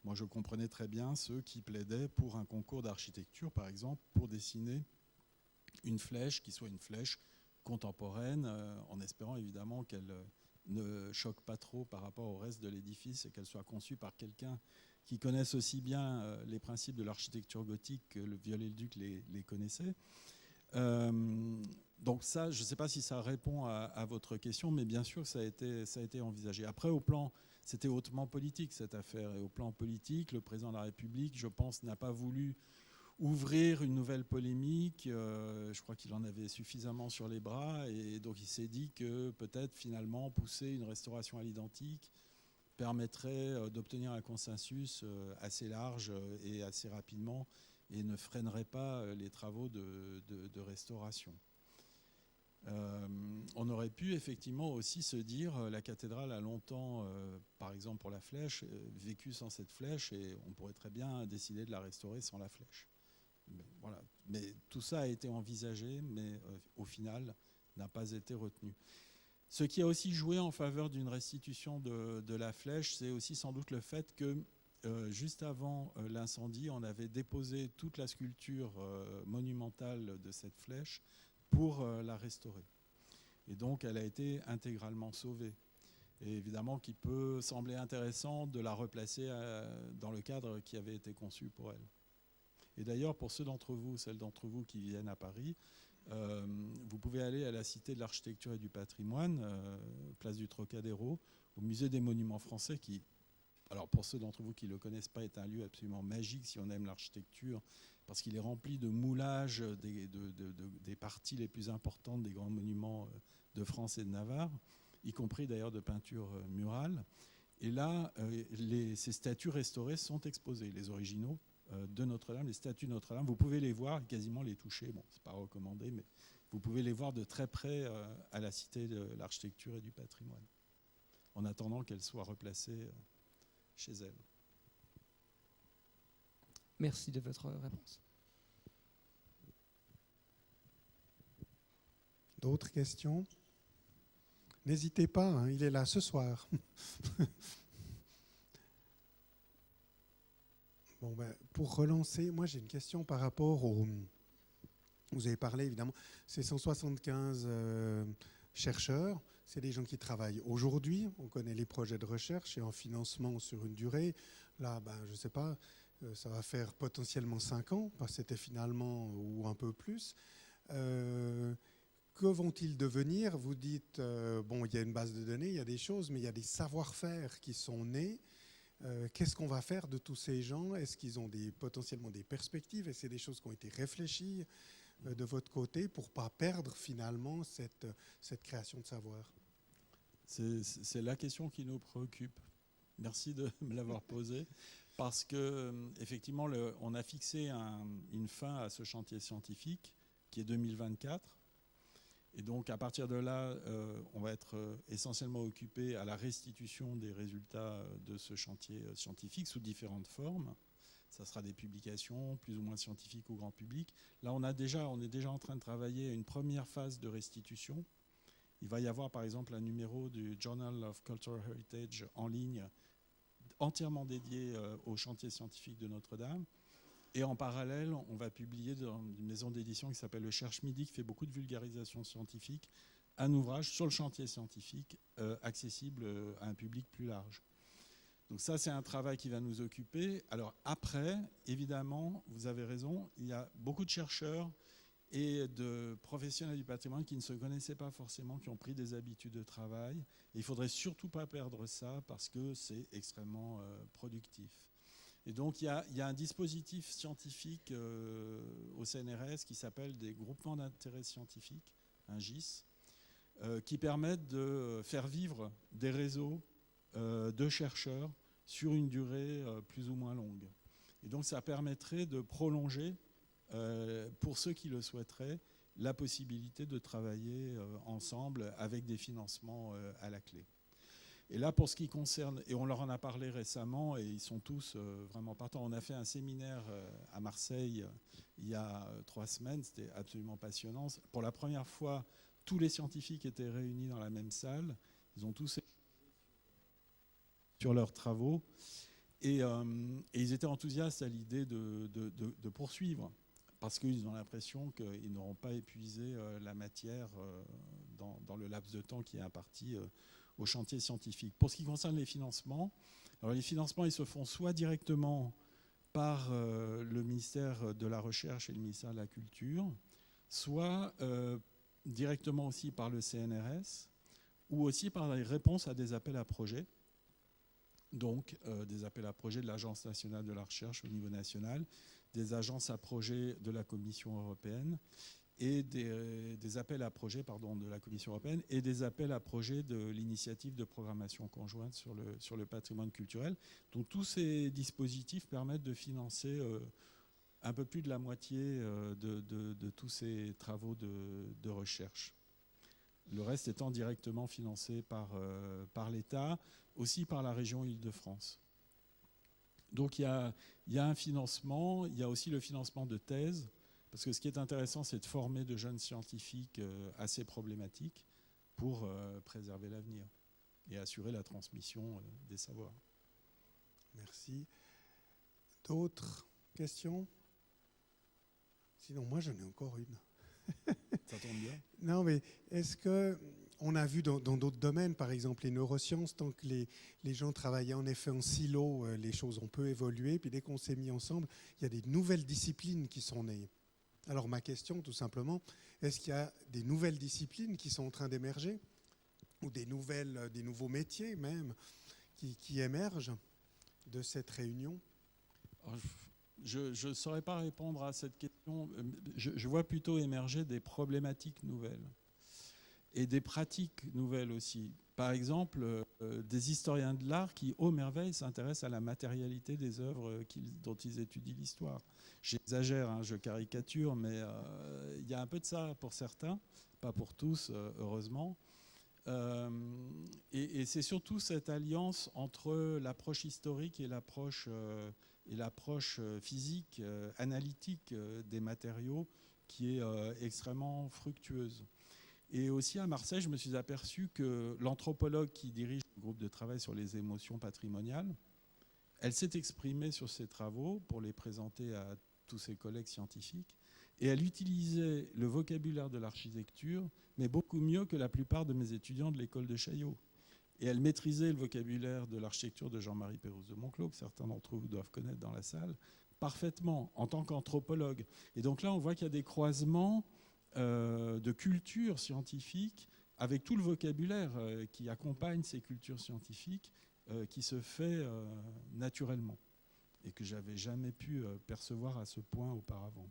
Moi, je comprenais très bien ceux qui plaidaient pour un concours d'architecture, par exemple, pour dessiner une flèche qui soit une flèche contemporaine, en espérant évidemment qu'elle ne choque pas trop par rapport au reste de l'édifice et qu'elle soit conçue par quelqu'un qui connaisse aussi bien les principes de l'architecture gothique que le Viollet-le-Duc les connaissait. Donc ça, je ne sais pas si ça répond à votre question, mais bien sûr ça a été envisagé. Après, c'était hautement politique cette affaire, et au plan politique, le président de la République, je pense, n'a pas voulu ouvrir une nouvelle polémique. Je crois qu'il en avait suffisamment sur les bras, et donc il s'est dit que peut-être finalement pousser une restauration à l'identique permettrait d'obtenir un consensus assez large et assez rapidement, et ne freinerait pas les travaux de restauration. On aurait pu effectivement aussi se dire la cathédrale a longtemps, par exemple pour la flèche, vécu sans cette flèche, et on pourrait très bien décider de la restaurer sans la flèche. Voilà. Mais tout ça a été envisagé, mais au final n'a pas été retenu. Ce qui a aussi joué en faveur d'une restitution de la flèche, c'est aussi sans doute le fait que juste avant l'incendie, on avait déposé toute la sculpture monumentale de cette flèche pour la restaurer. Et donc elle a été intégralement sauvée. Et évidemment qu'il peut sembler intéressant de la replacer dans le cadre qui avait été conçu pour elle. Et d'ailleurs, pour celles d'entre vous qui viennent à Paris, vous pouvez aller à la Cité de l'Architecture et du Patrimoine, place du Trocadéro, au Musée des Monuments Français, qui, alors pour ceux d'entre vous qui ne le connaissent pas, est un lieu absolument magique si on aime l'architecture, parce qu'il est rempli de moulages des parties les plus importantes des grands monuments de France et de Navarre, y compris d'ailleurs de peintures murales. Et là, ces statues restaurées sont exposées, les originaux de Notre-Dame, les statues de Notre-Dame. Vous pouvez les voir, quasiment les toucher. Bon, c'est pas recommandé, mais vous pouvez les voir de très près à la Cité de l'Architecture et du Patrimoine, en attendant qu'elles soient replacées chez elles. Merci de votre réponse. D'autres questions? N'hésitez pas, hein, il est là ce soir. Bon, pour relancer, moi j'ai une question par rapport au... Vous avez parlé évidemment, c'est 175 chercheurs, c'est des gens qui travaillent aujourd'hui, on connaît les projets de recherche et en financement sur une durée. Là, je ne sais pas, ça va faire potentiellement 5 ans, parce que c'était finalement, ou un peu plus. Que vont-ils devenir? Vous dites, bon, il y a une base de données, il y a des choses, mais il y a des savoir-faire qui sont nés. Qu'est-ce qu'on va faire de tous ces gens? Est-ce qu'ils ont potentiellement des perspectives? Est-ce que c'est des choses qui ont été réfléchies de votre côté pour ne pas perdre finalement cette création de savoir? C'est la question qui nous préoccupe. Merci de me l'avoir posée. Parce que effectivement, on a fixé une fin à ce chantier scientifique qui est 2024. Et donc, à partir de là, on va être essentiellement occupé à la restitution des résultats de ce chantier scientifique sous différentes formes. Ça sera des publications plus ou moins scientifiques au grand public. Là, on est déjà en train de travailler à une première phase de restitution. Il va y avoir, par exemple, un numéro du Journal of Cultural Heritage en ligne entièrement dédié au chantier scientifique de Notre-Dame. Et en parallèle, on va publier dans une maison d'édition qui s'appelle le Cherche Midi, qui fait beaucoup de vulgarisation scientifique, un ouvrage sur le chantier scientifique accessible à un public plus large. Donc ça, c'est un travail qui va nous occuper. Alors après, évidemment, vous avez raison, il y a beaucoup de chercheurs et de professionnels du patrimoine qui ne se connaissaient pas forcément, qui ont pris des habitudes de travail. Et il ne faudrait surtout pas perdre ça parce que c'est extrêmement productif. Et donc, il y a un dispositif scientifique au CNRS qui s'appelle des groupements d'intérêt scientifique, un GIS, qui permettent de faire vivre des réseaux de chercheurs sur une durée plus ou moins longue. Et donc, ça permettrait de prolonger, pour ceux qui le souhaiteraient, la possibilité de travailler ensemble avec des financements à la clé. Et là, pour ce qui concerne, et on leur en a parlé récemment, et ils sont tous vraiment partants. On a fait un séminaire à Marseille il y a 3 semaines, c'était absolument passionnant. Pour la première fois, tous les scientifiques étaient réunis dans la même salle. Ils ont tous sur leurs travaux, et ils étaient enthousiastes à l'idée de poursuivre, parce qu'ils ont l'impression qu'ils n'auront pas épuisé la matière dans le laps de temps qui est imparti au chantier scientifique. Pour ce qui concerne les financements, alors les financements, ils se font soit directement par le ministère de la Recherche et le ministère de la Culture, soit directement aussi par le CNRS, ou aussi par les réponses à des appels à projets. Donc, des appels à projets de l'Agence nationale de la recherche au niveau national, des agences à projets de la Commission européenne, et des appels à projets de la Commission européenne et des appels à projets de l'initiative de programmation conjointe sur le patrimoine culturel. Donc tous ces dispositifs permettent de financer un peu plus de la moitié de tous ces travaux de recherche. Le reste étant directement financé par l'État, aussi par la région Île-de-France. Donc il y a un financement, il y a aussi le financement de thèses, parce que ce qui est intéressant, c'est de former de jeunes scientifiques à ces problématiques pour préserver l'avenir et assurer la transmission des savoirs. Merci. D'autres questions? Sinon, moi, j'en ai encore une. Ça tombe bien. Non, mais est-ce qu'on a vu dans d'autres domaines, par exemple les neurosciences, tant que les gens travaillaient en effet en silo, les choses ont peu évolué, puis dès qu'on s'est mis ensemble, il y a des nouvelles disciplines qui sont nées. Alors ma question, tout simplement, est-ce qu'il y a des nouvelles disciplines qui sont en train d'émerger, ou des nouveaux métiers même, qui émergent de cette réunion? Alors, je ne saurais pas répondre à cette question. Je vois plutôt émerger des problématiques nouvelles et des pratiques nouvelles aussi. Par exemple, des historiens de l'art qui, ô merveille, s'intéressent à la matérialité des œuvres dont ils étudient l'histoire. J'exagère, hein, je caricature, mais il y a un peu de ça pour certains, pas pour tous, heureusement. Et c'est surtout cette alliance entre l'approche historique et l'approche physique, analytique des matériaux qui est extrêmement fructueuse. Et aussi à Marseille, je me suis aperçu que l'anthropologue qui dirige le groupe de travail sur les émotions patrimoniales, elle s'est exprimée sur ses travaux pour les présenter à tous ses collègues scientifiques, et elle utilisait le vocabulaire de l'architecture, mais beaucoup mieux que la plupart de mes étudiants de l'école de Chaillot. Et elle maîtrisait le vocabulaire de l'architecture de Jean-Marie Pérouse de Monclos, que certains d'entre vous doivent connaître dans la salle, parfaitement, en tant qu'anthropologue. Et donc là, on voit qu'il y a des croisements de cultures scientifiques avec tout le vocabulaire qui accompagne ces cultures scientifiques qui se fait naturellement et que j'avais jamais pu percevoir à ce point auparavant.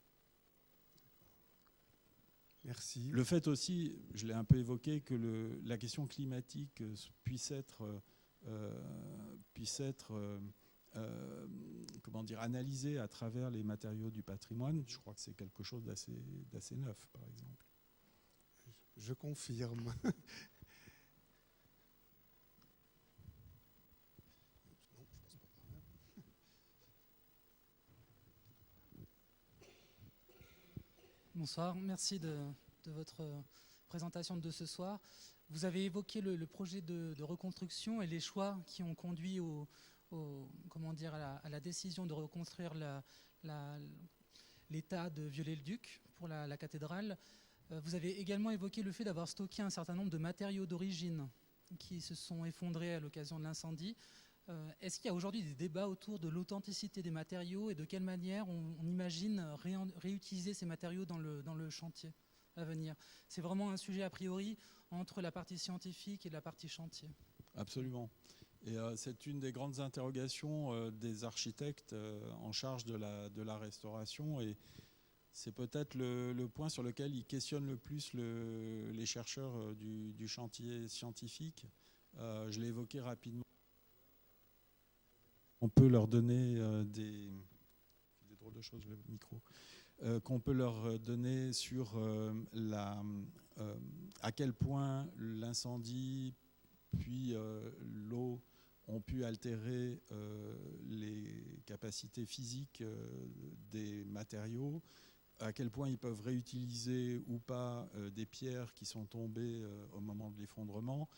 Merci. Le fait aussi, je l'ai un peu évoqué, que la question climatique puisse être comment dire, analysée à travers les matériaux du patrimoine, je crois que c'est quelque chose d'assez neuf, par exemple. Je confirme. Bonsoir, merci de votre présentation de ce soir. Vous avez évoqué le projet de reconstruction et les choix qui ont conduit comment dire, à la décision de reconstruire l'état de Viollet-le-Duc pour la cathédrale. Vous avez également évoqué le fait d'avoir stocké un certain nombre de matériaux d'origine qui se sont effondrés à l'occasion de l'incendie. Est-ce qu'il y a aujourd'hui des débats autour de l'authenticité des matériaux et de quelle manière on imagine réutiliser ces matériaux dans le chantier à venir? C'est vraiment un sujet a priori entre la partie scientifique et la partie chantier. Absolument. Et c'est une des grandes interrogations des architectes en charge de la restauration. Et c'est peut-être le point sur lequel ils questionnent le plus les chercheurs du chantier scientifique. Je l'ai évoqué rapidement. On peut leur donner des drôles de choses, le micro, qu'on peut leur donner sur à quel point l'incendie puis l'eau ont pu altérer les capacités physiques des matériaux, à quel point ils peuvent réutiliser ou pas des pierres qui sont tombées au moment de l'effondrement.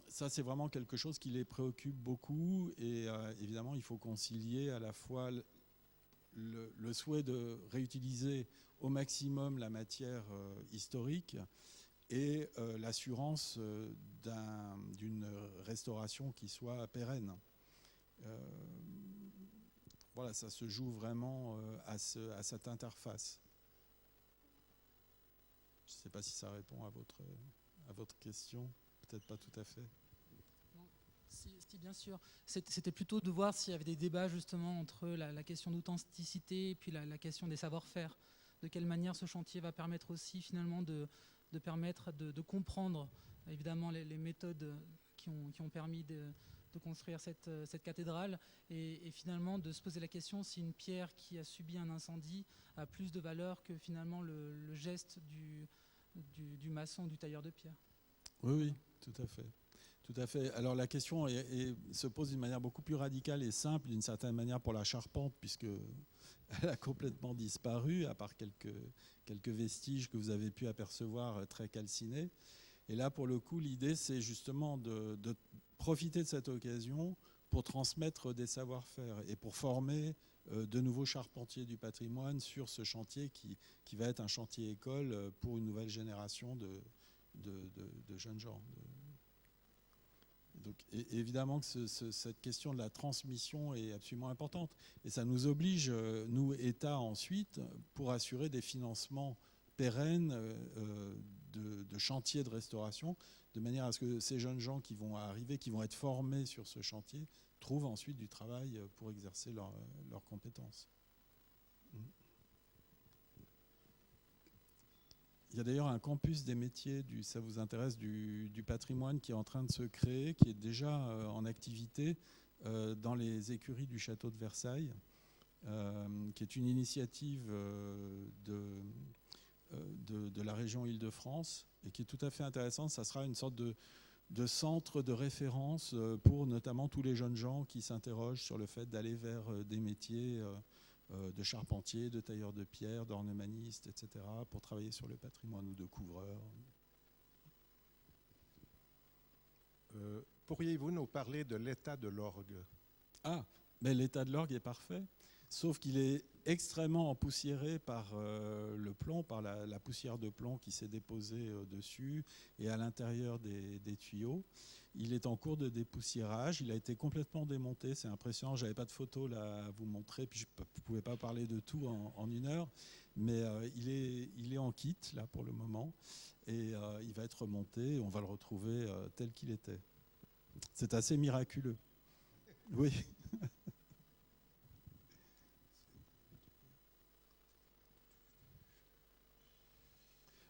Ça, c'est vraiment quelque chose qui les préoccupe beaucoup et évidemment, il faut concilier à la fois le souhait de réutiliser au maximum la matière historique et l'assurance d'une restauration qui soit pérenne. Voilà, ça se joue vraiment à cette interface. Je ne sais pas si ça répond à votre question. Peut-être pas tout à fait. Non, si, bien sûr. C'était plutôt de voir s'il y avait des débats justement entre la question d'authenticité et puis la question des savoir-faire. De quelle manière ce chantier va permettre aussi finalement de permettre de comprendre évidemment les méthodes qui ont permis de construire cette cathédrale et finalement de se poser la question si une pierre qui a subi un incendie a plus de valeur que finalement le geste du maçon, du tailleur de pierre. Oui, tout à fait. Tout à fait. Alors la question se pose d'une manière beaucoup plus radicale et simple, d'une certaine manière, pour la charpente, puisqu'elle a complètement disparu, à part quelques vestiges que vous avez pu apercevoir très calcinés. Et là, pour le coup, l'idée, c'est justement de profiter de cette occasion pour transmettre des savoir-faire et pour former de nouveaux charpentiers du patrimoine sur ce chantier qui va être un chantier école pour une nouvelle génération de jeunes gens. Donc, évidemment que cette question de la transmission est absolument importante. Et ça nous oblige, nous, État, ensuite, pour assurer des financements pérennes de chantiers de restauration, de manière à ce que ces jeunes gens qui vont arriver, qui vont être formés sur ce chantier, trouvent ensuite du travail pour exercer leurs compétences. Il y a d'ailleurs un campus des métiers, ça vous intéresse, du patrimoine qui est en train de se créer, qui est déjà en activité dans les écuries du château de Versailles, qui est une initiative de la région Île-de-France et qui est tout à fait intéressante. Ça sera une sorte de centre de référence pour notamment tous les jeunes gens qui s'interrogent sur le fait d'aller vers des métiers de charpentier, de tailleur de pierre, d'ornemaniste, etc., pour travailler sur le patrimoine ou de couvreur. Pourriez-vous nous parler de l'état de l'orgue? Ah, mais l'état de l'orgue est parfait, sauf qu'il est extrêmement empoussiéré par le plomb, par la poussière de plomb qui s'est déposée dessus et à l'intérieur des tuyaux. Il est en cours de dépoussiérage. Il a été complètement démonté. C'est impressionnant. Je n'avais pas de photos là à vous montrer. Puis je ne pouvais pas parler de tout en une heure. Mais il est en kit là pour le moment. Et il va être remonté. Et on va le retrouver tel qu'il était. C'est assez miraculeux. Oui.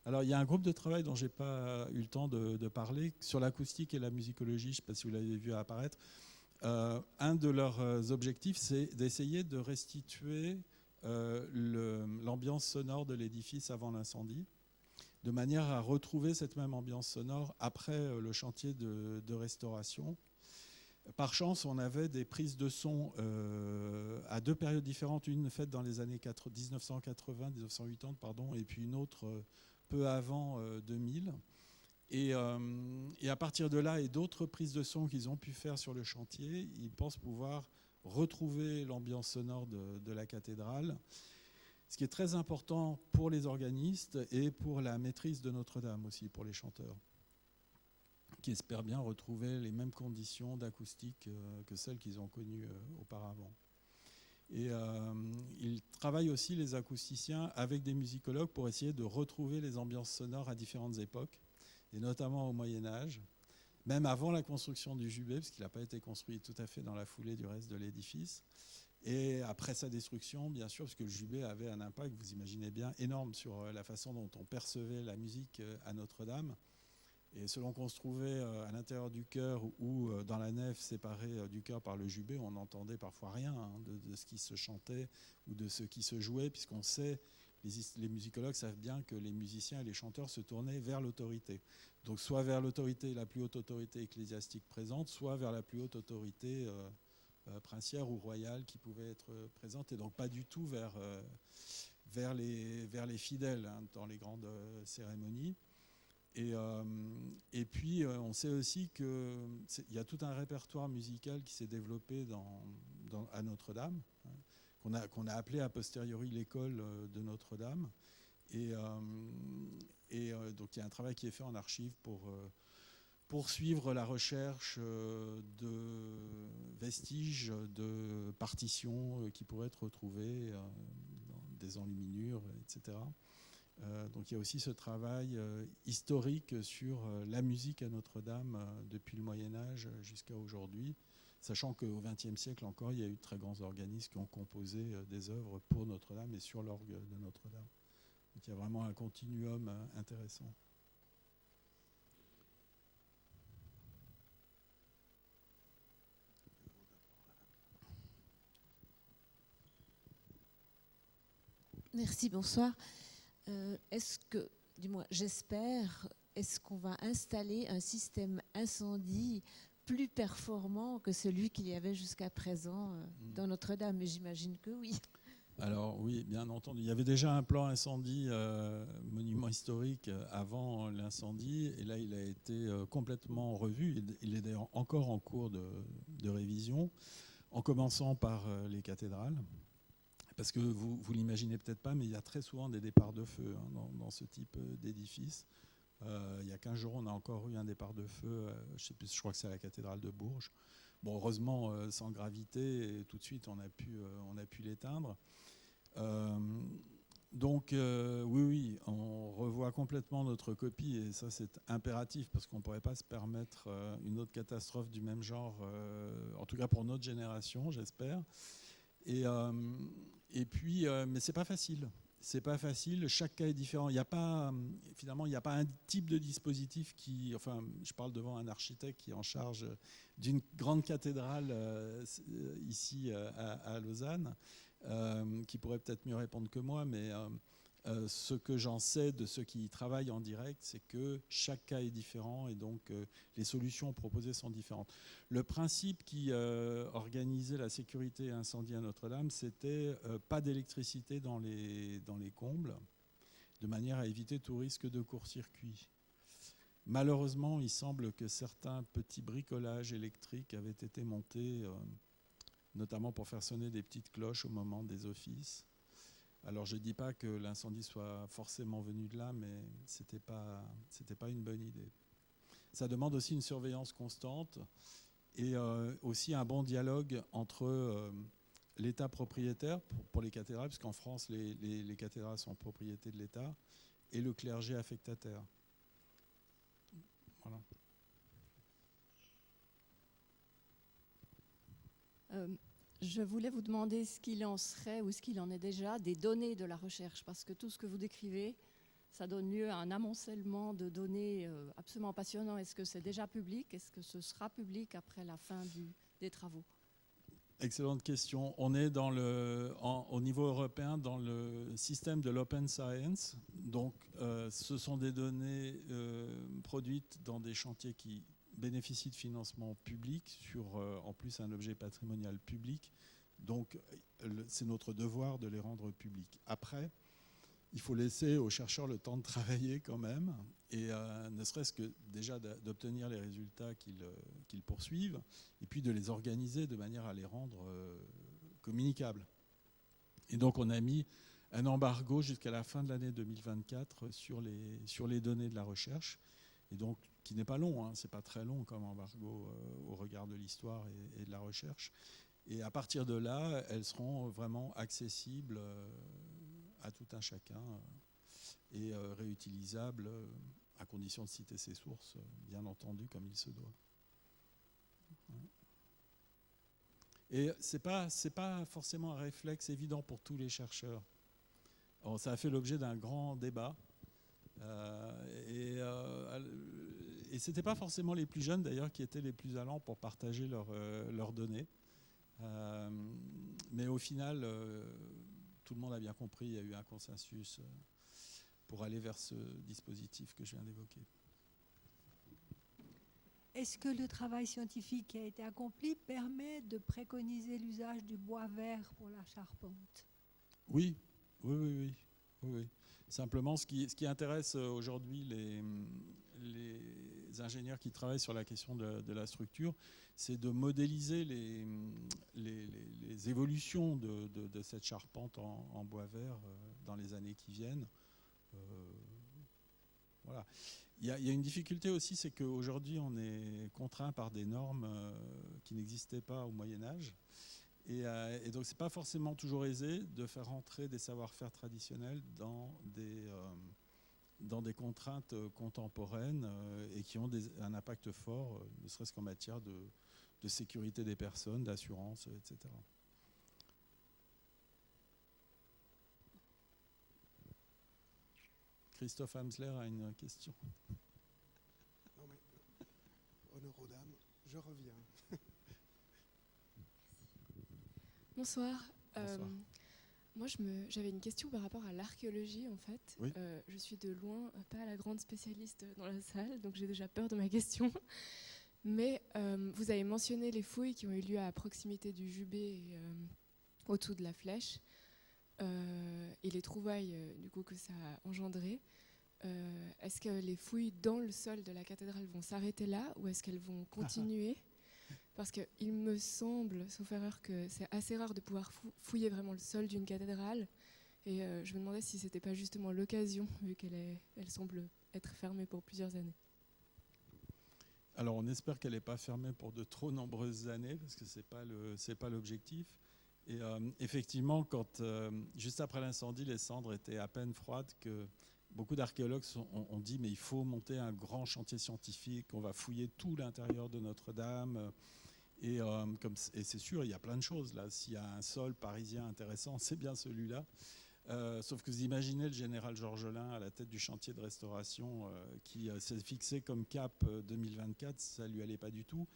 Alors, il y a un groupe de travail dont je n'ai pas eu le temps de parler sur l'acoustique et la musicologie. Je ne sais pas si vous l'avez vu apparaître. Un de leurs objectifs, c'est d'essayer de restituer l'ambiance sonore de l'édifice avant l'incendie, de manière à retrouver cette même ambiance sonore après le chantier de restauration. Par chance, on avait des prises de son à deux périodes différentes, une faite dans les années 1980, pardon, et puis une autre peu avant 2000. Et à partir de là, et d'autres prises de son qu'ils ont pu faire sur le chantier, ils pensent pouvoir retrouver l'ambiance sonore de la cathédrale, ce qui est très important pour les organistes et pour la maîtrise de Notre-Dame aussi, pour les chanteurs, qui espèrent bien retrouver les mêmes conditions d'acoustique que celles qu'ils ont connues auparavant. Et ils travaillent aussi, les acousticiens, avec des musicologues pour essayer de retrouver les ambiances sonores à différentes époques, et notamment au Moyen-Âge, même avant la construction du Jubé, parce qu'il n'a pas été construit tout à fait dans la foulée du reste de l'édifice, et après sa destruction, bien sûr, parce que le Jubé avait un impact, vous imaginez bien, énorme sur la façon dont on percevait la musique à Notre-Dame. Et selon qu'on se trouvait à l'intérieur du chœur ou dans la nef séparée du chœur par le jubé, on n'entendait parfois rien de ce qui se chantait ou de ce qui se jouait, puisqu'on sait, les musicologues savent bien que les musiciens et les chanteurs se tournaient vers l'autorité. Donc soit vers l'autorité, la plus haute autorité ecclésiastique présente, soit vers la plus haute autorité princière ou royale qui pouvait être présente, et donc pas du tout vers les fidèles dans les grandes cérémonies. Et puis, on sait aussi qu'il y a tout un répertoire musical qui s'est développé à Notre-Dame, qu'on a appelé a posteriori l'école de Notre-Dame. Et donc, il y a un travail qui est fait en archives pour poursuivre la recherche de vestiges de partitions qui pourraient être retrouvées dans des enluminures, etc. Donc il y a aussi ce travail historique sur la musique à Notre-Dame depuis le Moyen-Âge jusqu'à aujourd'hui, sachant qu'au XXe siècle encore, il y a eu de très grands organismes qui ont composé des œuvres pour Notre-Dame et sur l'orgue de Notre-Dame. Donc il y a vraiment un continuum intéressant. Merci, bonsoir. Est-ce que, du moins j'espère, est-ce qu'on va installer un système incendie plus performant que celui qu'il y avait jusqu'à présent dans Notre-Dame? Mais j'imagine que oui. Alors oui, bien entendu. Il y avait déjà un plan incendie monument historique avant l'incendie, et là il a été complètement revu. Il est d'ailleurs encore en cours de révision, en commençant par les cathédrales. Parce que vous l'imaginez peut-être pas, mais il y a très souvent des départs de feu dans ce type d'édifice. Il y a 15 jours, on a encore eu un départ de feu, je crois que c'est à la cathédrale de Bourges. Bon, heureusement, sans gravité, et tout de suite, on a pu l'éteindre. Donc, oui, on revoit complètement notre copie, et ça, c'est impératif, parce qu'on ne pourrait pas se permettre une autre catastrophe du même genre, en tout cas pour notre génération, j'espère. Et puis, mais c'est pas facile. C'est pas facile. Chaque cas est différent. Finalement, il n'y a pas un type de dispositif qui. Enfin, je parle devant un architecte qui est en charge d'une grande cathédrale ici à Lausanne, qui pourrait peut-être mieux répondre que moi, mais ce que j'en sais de ceux qui y travaillent en direct, c'est que chaque cas est différent, et donc les solutions proposées sont différentes. Le principe qui organisait la sécurité incendie à Notre-Dame, c'était pas d'électricité dans les combles, de manière à éviter tout risque de court-circuit. Malheureusement, il semble que certains petits bricolages électriques avaient été montés, notamment pour faire sonner des petites cloches au moment des offices. Alors je ne dis pas que l'incendie soit forcément venu de là, mais c'était pas une bonne idée. ça demande aussi une surveillance constante et aussi un bon dialogue entre l'État propriétaire pour les cathédrales, parce qu'en France, les cathédrales sont propriété de l'État, et le clergé affectataire. Voilà. Je voulais vous demander ce qu'il en serait ou ce qu'il en est déjà des données de la recherche, parce que tout ce que vous décrivez, ça donne lieu à un amoncellement de données absolument passionnant. Est-ce que c'est déjà public? Est-ce que ce sera public après la fin des travaux? Excellente question. On est au niveau européen dans le système de l'open science. Donc, ce sont des données produites dans des chantiers qui bénéficient de financement public sur, en plus, un objet patrimonial public. Donc, c'est notre devoir de les rendre publics. Après, il faut laisser aux chercheurs le temps de travailler quand même, et ne serait-ce que déjà d'obtenir les résultats qu'ils poursuivent, et puis de les organiser de manière à les rendre communicables. Et donc on a mis un embargo jusqu'à la fin de l'année 2024 sur les données de la recherche, et donc qui n'est pas long, hein, c'est pas très long comme embargo au regard de l'histoire et de la recherche. Et à partir de là, elles seront vraiment accessibles à tout un chacun et réutilisables à condition de citer ses sources, bien entendu, comme il se doit. Et c'est pas forcément un réflexe évident pour tous les chercheurs. Alors, ça a fait l'objet d'un grand débat. Et c'était pas forcément les plus jeunes d'ailleurs qui étaient les plus allants pour partager leurs données. Mais au final, tout le monde a bien compris, il y a eu un consensus pour aller vers ce dispositif que je viens d'évoquer. Est-ce que le travail scientifique qui a été accompli permet de préconiser l'usage du bois vert pour la charpente? Oui. Simplement, ce qui intéresse aujourd'hui les ingénieurs qui travaillent sur la question de la structure, c'est de modéliser les évolutions de cette charpente en bois vert dans les années qui viennent. Voilà. Il y a une difficulté aussi, c'est qu'aujourd'hui, on est contraint par des normes qui n'existaient pas au Moyen-Âge. Et donc, ce n'est pas forcément toujours aisé de faire rentrer des savoir-faire traditionnels dans des contraintes contemporaines et qui ont un impact fort, ne serait-ce qu'en matière de sécurité des personnes, d'assurance, etc. Christophe Amsler a une question. Non mais, honneur aux dames, je reviens. Bonsoir. Bonsoir. Moi, j'avais une question par rapport à l'archéologie, en fait. Oui. Je suis de loin pas la grande spécialiste dans la salle, donc j'ai déjà peur de ma question. Mais vous avez mentionné les fouilles qui ont eu lieu à proximité du Jubé et au-dessous de la Flèche, et les trouvailles du coup que ça a engendré. Est-ce que les fouilles dans le sol de la cathédrale vont s'arrêter là ou est-ce qu'elles vont continuer? Parce qu'il me semble, sauf erreur, que c'est assez rare de pouvoir fouiller vraiment le sol d'une cathédrale. Et je me demandais si ce n'était pas justement l'occasion, vu qu'elle semble être fermée pour plusieurs années. Alors on espère qu'elle n'est pas fermée pour de trop nombreuses années, parce que ce n'est pas l'objectif. Et effectivement, quand juste après l'incendie, les cendres étaient à peine froides, que beaucoup d'archéologues ont dit mais il faut monter un grand chantier scientifique, on va fouiller tout l'intérieur de Notre-Dame. Et c'est sûr, il y a plein de choses là. S'il y a un sol parisien intéressant, c'est bien celui-là. Sauf que vous imaginez le général Georgelin à la tête du chantier de restauration qui s'est fixé comme cap 2024, ça ne lui allait pas du tout.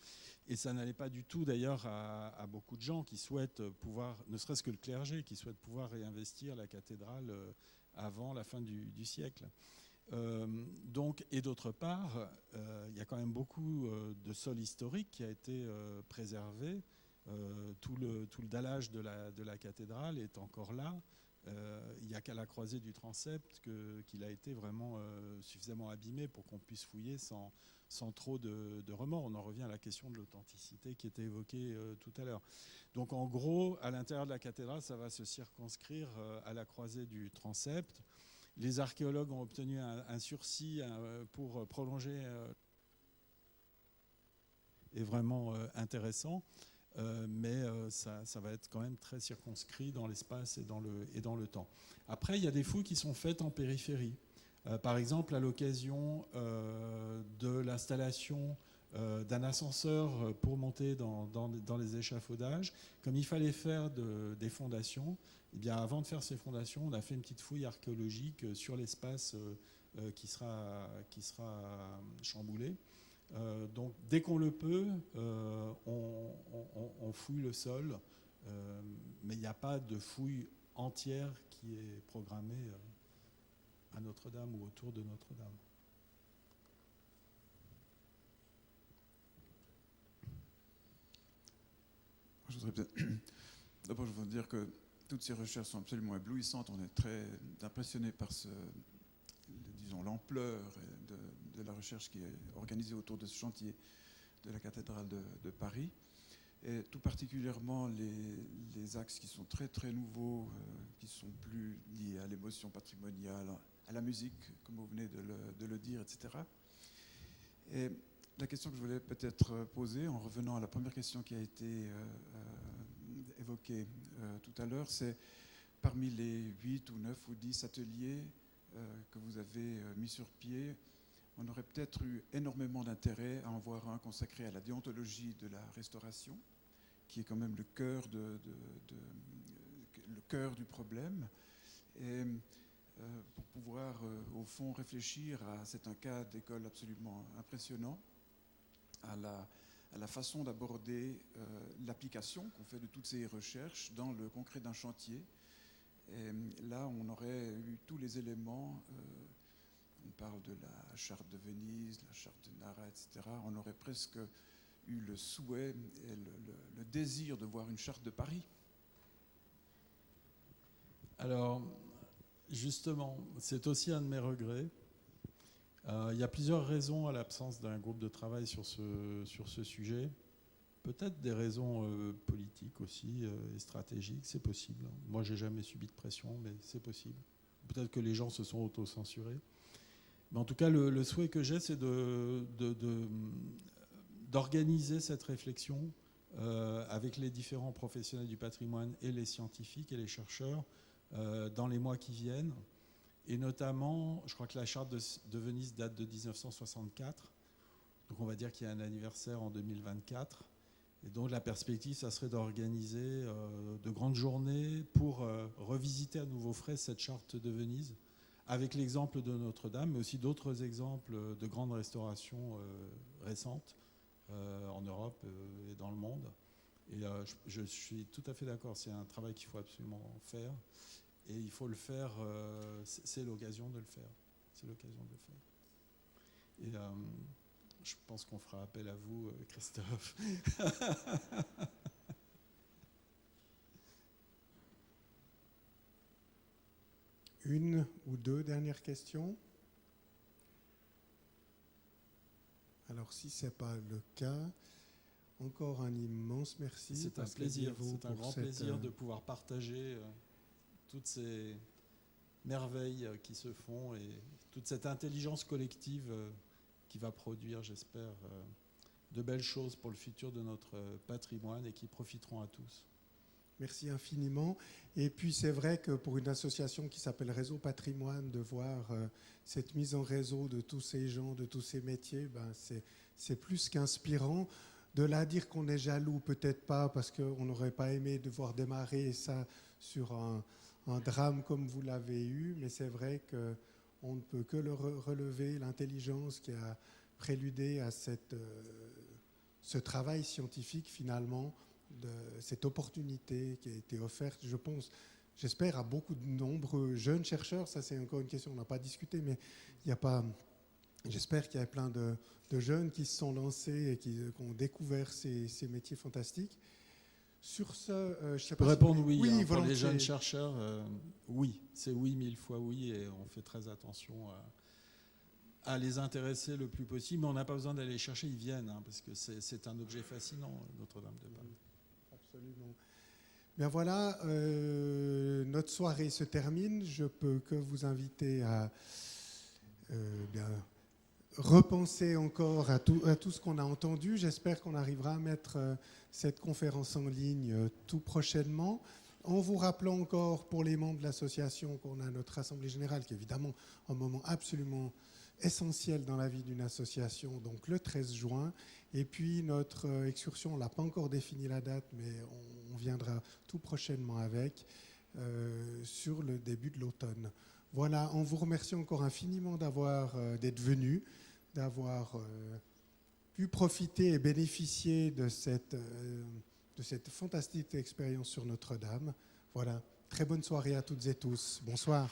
Et ça n'allait pas du tout d'ailleurs à beaucoup de gens qui souhaitent pouvoir, ne serait-ce que le clergé, qui souhaitent pouvoir réinvestir la cathédrale avant la fin du siècle. Donc, et d'autre part, il y a quand même beaucoup de sol historique qui a été préservé. Tout le dallage de la cathédrale est encore là. Il n'y a qu'à la croisée du transept qu'il a été vraiment suffisamment abîmé pour qu'on puisse fouiller sans trop de remords. On en revient à la question de l'authenticité qui était évoquée tout à l'heure. Donc en gros, à l'intérieur de la cathédrale, ça va se circonscrire à la croisée du transept. Les archéologues ont obtenu un sursis pour prolonger est vraiment intéressant. Mais ça va être quand même très circonscrit dans l'espace et dans le temps. Après, il y a des fouilles qui sont faites en périphérie. Par exemple, à l'occasion de l'installation d'un ascenseur pour monter dans les échafaudages, comme il fallait faire des fondations, eh bien, avant de faire ces fondations, on a fait une petite fouille archéologique sur l'espace qui sera chamboulé. Donc dès qu'on le peut, on fouille le sol, mais il n'y a pas de fouille entière qui est programmée à Notre-Dame ou autour de Notre-Dame. D'abord, je voudrais dire que toutes ces recherches sont absolument éblouissantes. On est très impressionné par l'ampleur de la recherche qui est organisée autour de ce chantier de la cathédrale de Paris. Et tout particulièrement les axes qui sont très très nouveaux, qui sont plus liés à l'émotion patrimoniale, à la musique, comme vous venez de le dire, etc. Et la question que je voulais peut-être poser, en revenant à la première question qui a été évoquée tout à l'heure, c'est parmi les 8 ou 9 ou 10 ateliers que vous avez mis sur pied, on aurait peut-être eu énormément d'intérêt à en voir un consacré à la déontologie de la restauration, qui est quand même le cœur du problème. Et pour pouvoir, au fond, réfléchir à, c'est un cas d'école absolument impressionnant, à la façon d'aborder l'application qu'on fait de toutes ces recherches dans le concret d'un chantier. Et là, on aurait eu tous les éléments. On parle de la charte de Venise, la charte de Nara, etc. On aurait presque eu le souhait et le désir de voir une charte de Paris. Alors, justement, c'est aussi un de mes regrets. Il y a plusieurs raisons à l'absence d'un groupe de travail sur ce sujet. Peut-être des raisons politiques aussi et stratégiques, c'est possible. Moi, j'ai jamais subi de pression, mais c'est possible. Peut-être que les gens se sont auto-censurés. Mais en tout cas, le souhait que j'ai, c'est d'organiser cette réflexion avec les différents professionnels du patrimoine et les scientifiques et les chercheurs dans les mois qui viennent. Et notamment, je crois que la charte de Venise date de 1964. Donc on va dire qu'il y a un anniversaire en 2024. Et donc la perspective, ça serait d'organiser de grandes journées pour revisiter à nouveau frais cette charte de Venise, avec l'exemple de Notre-Dame, mais aussi d'autres exemples de grandes restaurations récentes en Europe et dans le monde. Et je suis tout à fait d'accord, c'est un travail qu'il faut absolument faire. Et il faut le faire, c'est l'occasion de le faire. C'est l'occasion de le faire. Et je pense qu'on fera appel à vous, Christophe. Une ou deux dernières questions? Alors, si ce n'est pas le cas, encore un immense merci. C'est un plaisir, c'est un grand plaisir de pouvoir partager toutes ces merveilles qui se font et toute cette intelligence collective qui va produire, j'espère, de belles choses pour le futur de notre patrimoine et qui profiteront à tous. Merci infiniment. Et puis c'est vrai que pour une association qui s'appelle Réseau Patrimoine, de voir cette mise en réseau de tous ces gens, de tous ces métiers, c'est plus qu'inspirant. De là à dire qu'on est jaloux, peut-être pas, parce qu'on n'aurait pas aimé devoir démarrer ça sur un drame comme vous l'avez eu, mais c'est vrai qu'on ne peut que le relever, l'intelligence qui a préludé à ce travail scientifique finalement, de cette opportunité qui a été offerte, je pense, j'espère, à beaucoup de nombreux jeunes chercheurs. Ça, c'est encore une question, on n'a pas discuté, mais il n'y a pas... J'espère qu'il y a plein de jeunes qui se sont lancés et qui ont découvert ces métiers fantastiques. Sur ce, je sais pas. Je peux répondre oui. Oui, pour les jeunes chercheurs, oui. C'est oui, 1000 fois oui, et on fait très attention à les intéresser le plus possible. Mais on n'a pas besoin d'aller les chercher, ils viennent, parce que c'est un objet fascinant, Notre-Dame de Paris. Absolument. Bien voilà, notre soirée se termine. Je peux que vous inviter à repenser encore à tout ce qu'on a entendu. J'espère qu'on arrivera à mettre cette conférence en ligne tout prochainement. En vous rappelant encore pour les membres de l'association qu'on a notre Assemblée Générale, qui est évidemment un moment absolument essentiel dans la vie d'une association, donc le 13 juin. Et puis notre excursion, on n'a pas encore défini la date, mais on viendra tout prochainement avec, sur le début de l'automne. Voilà, on vous remercie encore infiniment d'être venus, d'avoir pu profiter et bénéficier de cette fantastique expérience sur Notre-Dame. Voilà, très bonne soirée à toutes et tous. Bonsoir.